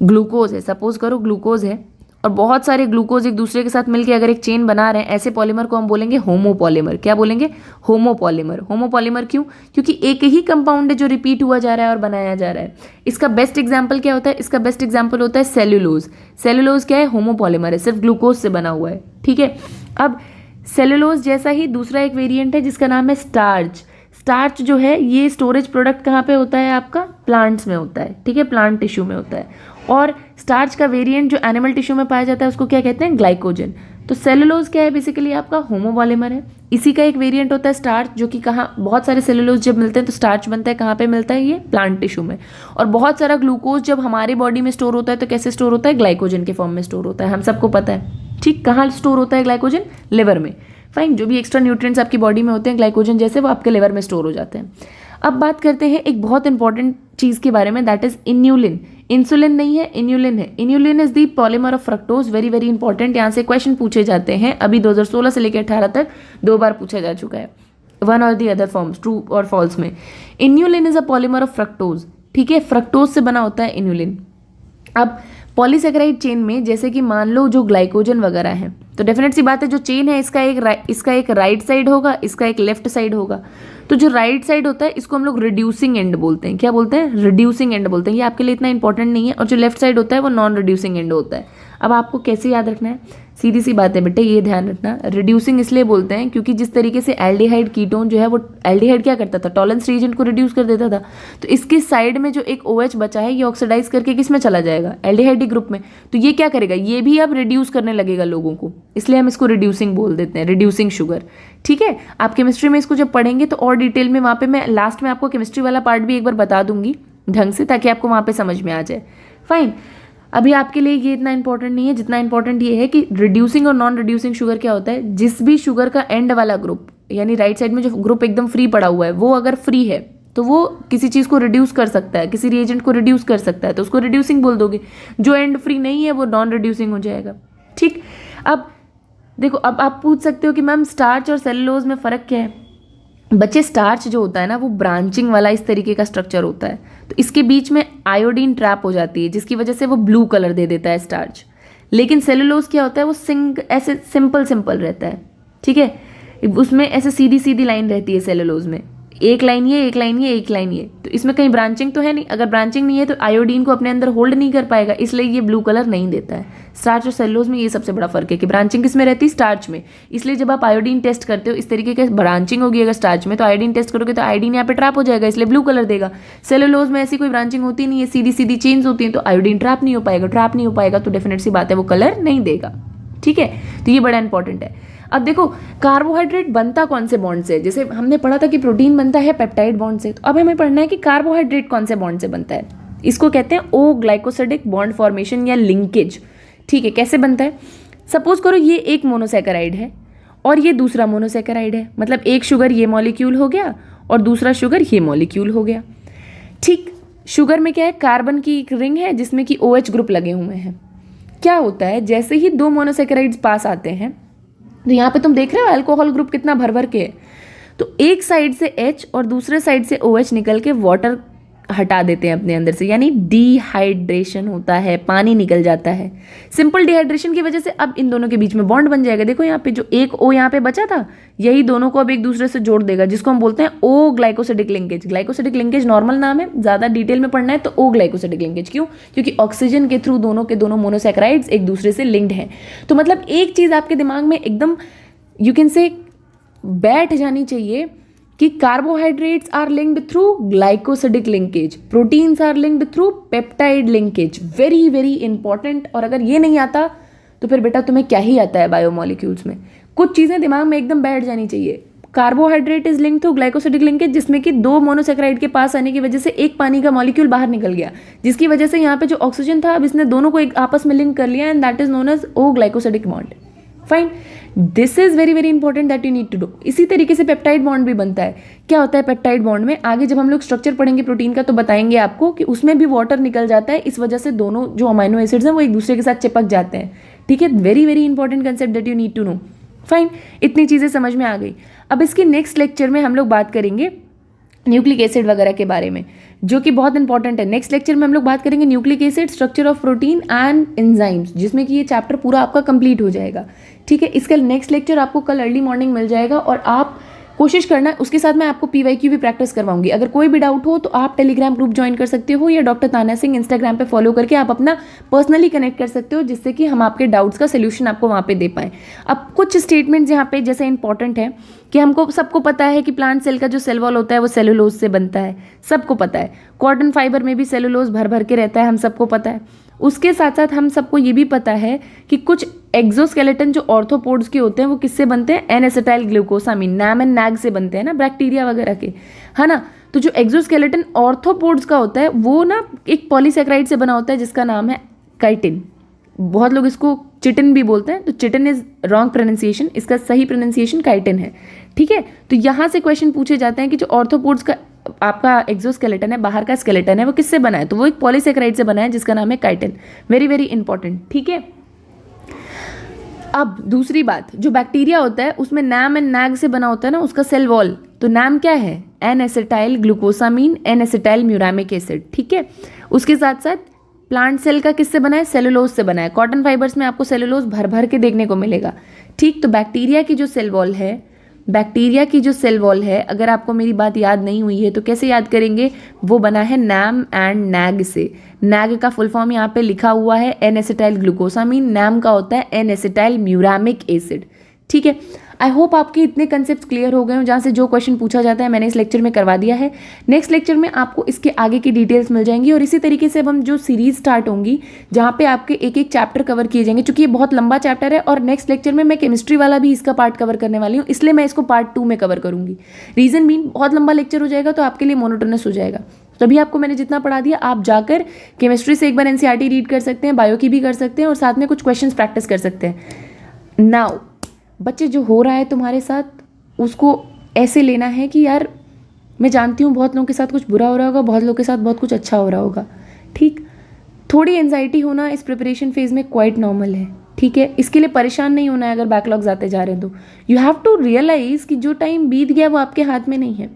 ग्लूकोज है, सपोज करो ग्लूकोज है और बहुत सारे ग्लूकोज एक दूसरे के साथ मिलकर अगर एक चेन बना रहे हैं, ऐसे पॉलीमर को हम बोलेंगे होमोपॉलीमर। क्या बोलेंगे? होमोपॉलीमर। होमोपॉलीमर क्यों? क्योंकि एक ही कंपाउंड है जो रिपीट हुआ जा रहा है और बनाया जा रहा है। इसका बेस्ट एग्जाम्पल क्या होता है? इसका बेस्ट एग्जाम्पल होता है सेल्यूलोज। सेल्यूलोज क्या है? होमोपॉलीमर है, सिर्फ ग्लूकोज से बना हुआ है, ठीक है। अब सेल्यूलोज जैसा ही दूसरा एक वेरिएंट है जिसका नाम है स्टार्च। स्टार्च जो है ये स्टोरेज प्रोडक्ट कहाँ पे होता है आपका? प्लांट्स में होता है, ठीक है, प्लांट टिश्यू में होता है। और स्टार्च का वेरिएंट जो एनिमल टिश्यू में पाया जाता है उसको क्या कहते हैं? ग्लाइकोजन। तो सेलुलोज क्या है? बेसिकली आपका होमोपॉलीमर है। इसी का एक वेरिएंट होता है स्टार्च, जो कि कहाँ, बहुत सारे सेलुलोज जब मिलते हैं तो स्टार्च बनता है, कहाँ पे मिलता है? ये प्लांट टिश्यू में। और बहुत सारा ग्लूकोज जब हमारे बॉडी में स्टोर होता है तो कैसे स्टोर होता है? ग्लाइकोजन के फॉर्म में स्टोर होता है, हम सबको पता है, ठीक। कहाँ स्टोर होता है ग्लाइकोजन? लिवर में। फाइन, जो भी एक्स्ट्रा न्यूट्रिएंट्स आपकी बॉडी में होते हैं ग्लाइकोजन जैसे, वो आपके लिवर में स्टोर हो जाते हैं। अब बात करते हैं एक बहुत इंपॉर्टेंट चीज़ के बारे में, दैट इज इन्यूलिन। इंसुलिन नहीं है, इन्यूलिन है। Inulin is the polymer of fructose. Very very important, यहाँ से क्वेश्चन पूछे जाते हैं। अभी 2016 से लेकर 18 तक 2 बार पूछा जा चुका है, वन और दी अदर फॉर्म्स, ट्रू और फॉल्स में। Inulin is a polymer of fructose, ठीक है, फ्रक्टोज से बना होता है इन्यूलिन। अब पॉलीसैकेराइड चेन में जैसे कि मान लो जो ग्लाइकोजन वगैरह है, तो डेफिनेट सी बात है जो चेन है इसका एक राइट साइड होगा, इसका एक लेफ्ट साइड होगा। तो जो राइट साइड होता है इसको हम लोग रिड्यूसिंग एंड बोलते हैं। क्या बोलते हैं? रिड्यूसिंग एंड बोलते हैं। ये आपके लिए इतना इंपॉर्टेंट नहीं है। और जो लेफ्ट साइड होता है वो नॉन रिड्यूसिंग एंड होता है। अब आपको कैसे याद रखना है? सीधी सी बात है बेटे, ये ध्यान रखना, रिड्यूसिंग इसलिए बोलते हैं क्योंकि जिस तरीके से एल्डिहाइड कीटोन जो है, वो एल्डिहाइड क्या करता था? टॉलरेंस रीजन को रिड्यूस कर देता था। तो इसके साइड में जो एक OH बचा है ये ऑक्सीडाइज करके किस में चला जाएगा? एल्डिहाइड ग्रुप में। तो ये क्या करेगा? ये भी अब रिड्यूस करने लगेगा लोगों को, इसलिए हम इसको रिड्यूसिंग बोल देते हैं, रिड्यूसिंग शुगर, ठीक है। आप केमिस्ट्री में इसको जब पढ़ेंगे तो और डिटेल में वहाँ पे मैं लास्ट में आपको केमिस्ट्री वाला पार्ट भी एक बार बता दूंगी ढंग से, ताकि आपको वहाँ पे समझ में आ जाए। फाइन, अभी आपके लिए ये इतना इंपॉर्टेंट नहीं है जितना इंपॉर्टेंट ये है कि रिड्यूसिंग और नॉन रिड्यूसिंग शुगर क्या होता है। जिस भी शुगर का एंड वाला ग्रुप, यानी राइट साइड में जो ग्रुप एकदम फ्री पड़ा हुआ है, वो अगर फ्री है तो वो किसी चीज़ को रिड्यूस कर सकता है, किसी रिएजेंट को रिड्यूस कर सकता है, तो उसको रिड्यूसिंग बोल दोगे। जो एंड फ्री नहीं है वो नॉन रिड्यूसिंग हो जाएगा, ठीक। अब देखो, अब आप पूछ सकते हो कि मैम स्टार्च और सेलुलोज में फ़र्क क्या है? बच्चे, स्टार्च जो होता है ना वो ब्रांचिंग वाला इस तरीके का स्ट्रक्चर होता है, तो इसके बीच में आयोडीन ट्रैप हो जाती है जिसकी वजह से वो ब्लू कलर दे देता है स्टार्च। लेकिन सेलुलोज क्या होता है? वो ऐसे सिंपल रहता है, ठीक है। उसमें ऐसे सीधी सीधी लाइन रहती है सेलुलोज में, एक लाइन ये, एक लाइन ये, एक लाइन ये। तो इसमें कहीं ब्रांचिंग तो है नहीं। अगर ब्रांचिंग नहीं है तो आयोडीन को अपने अंदर होल्ड नहीं कर पाएगा, इसलिए ये ब्लू कलर नहीं देता है। स्टार्च और सेलुलोज में ये सबसे बड़ा फर्क है कि ब्रांचिंग किस में रहती है? स्टार्च में। इसलिए जब आप आयोडीन टेस्ट करते हो, इस तरीके की ब्रांचिंग होगी अगर स्टार्च में, तो आयोडीन टेस्ट करोगे तो आयोडीन यहाँ पे ट्रैप हो जाएगा, इसलिए ब्लू कलर देगा। सेलुलोज में ऐसी कोई ब्रांचिंग होती नहीं है, सीधी सीधी चेन्स होती हैं, तो आयोडीन ट्रैप नहीं हो पाएगा, तो डेफिनेट सी बात है वो कलर नहीं देगा, ठीक है। तो ये बड़ा इंपॉर्टेंट है। अब देखो, कार्बोहाइड्रेट बनता कौन से बॉन्ड से? जैसे हमने पढ़ा था कि प्रोटीन बनता है पेप्टाइड बॉन्ड से, तो अब हमें पढ़ना है कि कार्बोहाइड्रेट कौन से बॉन्ड से बनता है। इसको कहते हैं ओ ग्लाइकोसिडिक बॉन्ड फॉर्मेशन या लिंकेज, ठीक है। कैसे बनता है? सपोज करो ये एक मोनोसैकेराइड है और ये दूसरा मोनोसैकेराइड है, मतलब एक शुगर ये मॉलिक्यूल हो गया और दूसरा शुगर ये मॉलिक्यूल हो गया, ठीक। शुगर में क्या है? कार्बन की एक रिंग है जिसमें कि OH ग्रुप लगे हुए हैं। क्या होता है, जैसे ही 2 मोनोसैकेराइड्स पास आते हैं, तो यहाँ पे तुम देख रहे हो अल्कोहल ग्रुप कितना भर भर के है, तो एक साइड से H और दूसरे साइड से OH निकल के वाटर हटा देते हैं अपने अंदर से, यानी डिहाइड्रेशन होता है, पानी निकल जाता है। सिंपल डिहाइड्रेशन की वजह से अब इन दोनों के बीच में बॉन्ड बन जाएगा। देखो यहाँ पे जो एक O यहाँ पे बचा था, यही दोनों को अब एक दूसरे से जोड़ देगा, जिसको हम बोलते हैं O glycosidic linkage. Glycosidic linkage normal नाम है, ज़्यादा डिटेल में पढ़ना है तो ओ ग्लाइकोसिडिक लिंकेज। क्यों? क्योंकि ऑक्सीजन के थ्रू दोनों के दोनों मोनोसैकेराइड्स एक दूसरे से लिंक्ड हैं। तो मतलब एक चीज़ आपके दिमाग में एकदम यू कैन से बैठ जानी चाहिए कि carbohydrates are linked through glycosidic linkage, proteins are linked through peptide linkage. Very very important. और अगर ये नहीं आता तो फिर बेटा तुम्हें क्या ही आता है बायोमॉलिक्यूल्स में? कुछ चीज़ें दिमाग में एकदम बैठ जानी चाहिए। Carbohydrate is link to glycosidic linkage, जिसमें कि 2 मोनोसेक्राइड के पास आने की वजह से एक पानी का मॉलिक्यूल बाहर निकल गया, जिसकी वजह से यहाँ पे जो ऑक्सीजन था अब इसने दोनों को एक आपस में लिंक कर लिया, and that is known as O glycosidic bond. Fine, this is very very important that you need to do. इसी तरीके से पेप्टाइड बॉन्ड भी बनता है। क्या होता है पेप्टाइड बॉन्ड में, आगे जब हम लोग स्ट्रक्चर पढ़ेंगे प्रोटीन का तो बताएंगे आपको कि उसमें भी वाटर निकल जाता है, इस वजह से दोनों जो अमाइनो एसिड्स हैं वो एक दूसरे के साथ चिपक जाते हैं। ठीक है, very very important concept that you need to know. Fine, इतनी चीज़ें समझ में आ गई। अब इसके नेक्स्ट लेक्चर में हम लोग बात करेंगे न्यूक्लिक एसिड वगैरह के बारे में, जो कि बहुत इंपॉर्टेंट है। नेक्स्ट लेक्चर में हम लोग बात करेंगे nucleic acid, structure of protein and enzymes, जिसमें कि ये चैप्टर पूरा आपका कंप्लीट हो जाएगा। ठीक है, इसका नेक्स्ट लेक्चर आपको कल अर्ली मॉर्निंग मिल जाएगा, और आप कोशिश करना, उसके साथ मैं आपको PYQ भी प्रैक्टिस करवाऊंगी। अगर कोई भी डाउट हो तो आप टेलीग्राम ग्रुप ज्वाइन कर सकते हो, या डॉक्टर तान्या सिंह इंस्टाग्राम पे फॉलो करके आप अपना पर्सनली कनेक्ट कर सकते हो, जिससे कि हम आपके डाउट्स का सोल्यूशन आपको वहाँ पे दे पाएँ। अब कुछ स्टेटमेंट्स यहाँ पे जैसे इंपॉर्टेंट है कि हमको सबको पता है कि प्लांट सेल का जो सेल वॉल होता है वो सेलुलोज से बनता है, सबको पता है। कॉटन फाइबर में भी सेलुलोज भर भर के रहता है, हम सबको पता है। उसके साथ साथ हम सबको ये भी पता है कि कुछ एक्सोस्केलेटन जो ऑर्थोपोड्स के होते हैं वो किससे बनते हैं, N acetyl glucosamine, NAM and NAG से बनते हैं ना, बैक्टीरिया वगैरह के, है ना। तो जो एक्सोस्केलेटन ऑर्थोपोड्स का होता है वो ना एक पॉलीसेक्राइड से बना होता है जिसका नाम है काइटिन। बहुत लोग इसको चिटिन भी बोलते हैं, तो चिटिन इज रॉन्ग प्रोनाउंसिएशन, इसका सही प्रोनाउंसिएशन काइटिन है। ठीक है, तो यहाँ से क्वेश्चन पूछे जाते हैं कि जो ऑर्थोपोड्स का आपका एक्सोस्केलेटन है, बाहर का स्केलेटन है, वो किससे बना है, तो वो एक पॉलीसेक्राइड से बना है जिसका नाम है काइटिन। Very very important. ठीक है, अब दूसरी बात, जो बैक्टीरिया होता है उसमें नैम एंड नैग से बना होता है ना उसका सेल वॉल, तो नैम क्या है, N acetyl glucosamine, N acetyl muramic acid. ठीक है, उसके साथ साथ प्लांट सेल का किससे बना है, सेलुलोज से बना है। कॉटन फाइबर्स में आपको सेलुलोज भर भर के देखने को मिलेगा। ठीक, तो बैक्टीरिया की जो सेल वॉल है, बैक्टीरिया की जो सेल वॉल है, अगर आपको मेरी बात याद नहीं हुई है तो कैसे याद करेंगे, वो बना है नैम एंड नैग से। नैग का फुल फॉर्म यहाँ पे लिखा हुआ है एन एसिटाइल ग्लूकोसामीन, नैम का होता है एन एसिटाइल म्यूरामिक एसिड। ठीक है, आई होप आपके इतने कंसेप्ट क्लियर हो गए हो, जहाँ से जो क्वेश्चन पूछा जाता है मैंने इस लेक्चर में करवा दिया है। नेक्स्ट लेक्चर में आपको इसके आगे की डिटेल्स मिल जाएंगी, और इसी तरीके से अब हम जो सीरीज स्टार्ट होंगी जहाँ पे आपके एक एक चैप्टर कवर किए जाएंगे, क्योंकि ये बहुत लंबा चैप्टर है, और नेक्स्ट लेक्चर में मैं केमिस्ट्री वाला भी इसका पार्ट कवर करने वाली हूँ, इसलिए मैं इसको पार्ट 2 में कवर करूँगी। रीज़न भी बहुत लंबा लेक्चर हो जाएगा तो आपके लिए मोनोटोनस हो जाएगा। तभी आपको मैंने जितना पढ़ा दिया, आप जाकर केमिस्ट्री से एक बार NCERT रीड कर सकते हैं, बायो की भी कर सकते हैं, और साथ में कुछ क्वेश्चंस प्रैक्टिस कर सकते हैं। नाउ बच्चे, जो हो रहा है तुम्हारे साथ उसको ऐसे लेना है कि यार मैं जानती हूँ बहुत लोगों के साथ कुछ बुरा हो रहा होगा, बहुत लोगों के साथ बहुत कुछ अच्छा हो रहा होगा। ठीक, थोड़ी एंजाइटी होना इस प्रिपरेशन फेज में क्वाइट नॉर्मल है। ठीक है, इसके लिए परेशान नहीं होना है अगर बैकलॉग्स आते जा रहे हैं तो। यू हैव टू रियलाइज कि जो टाइम बीत गया वो आपके हाथ में नहीं है।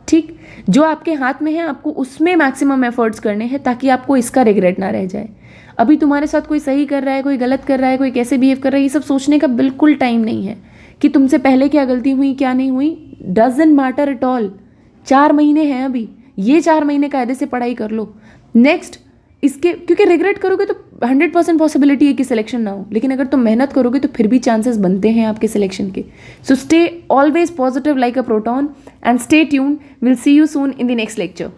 ठीक, जो आपके हाथ में है आपको उसमें मैक्सिमम एफर्ट्स करने हैं, ताकि आपको इसका रिग्रेट ना रह जाए। अभी तुम्हारे साथ कोई सही कर रहा है, कोई गलत कर रहा है, कोई कैसे बिहेव कर रहा है, ये सब सोचने का बिल्कुल टाइम नहीं है कि तुमसे पहले क्या गलती हुई क्या नहीं हुई। Doesn't matter at all. 4 महीने हैं अभी, ये 4 महीने कायदे से पढ़ाई कर लो। नेक्स्ट इसके, क्योंकि रिग्रेट करोगे तो 100% पॉसिबिलिटी है कि सिलेक्शन ना हो, लेकिन अगर तुम मेहनत करोगे तो फिर भी चांसेस बनते हैं आपके सिलेक्शन के। So stay always positive like a proton and stay tune. Will see you soon in the next lecture.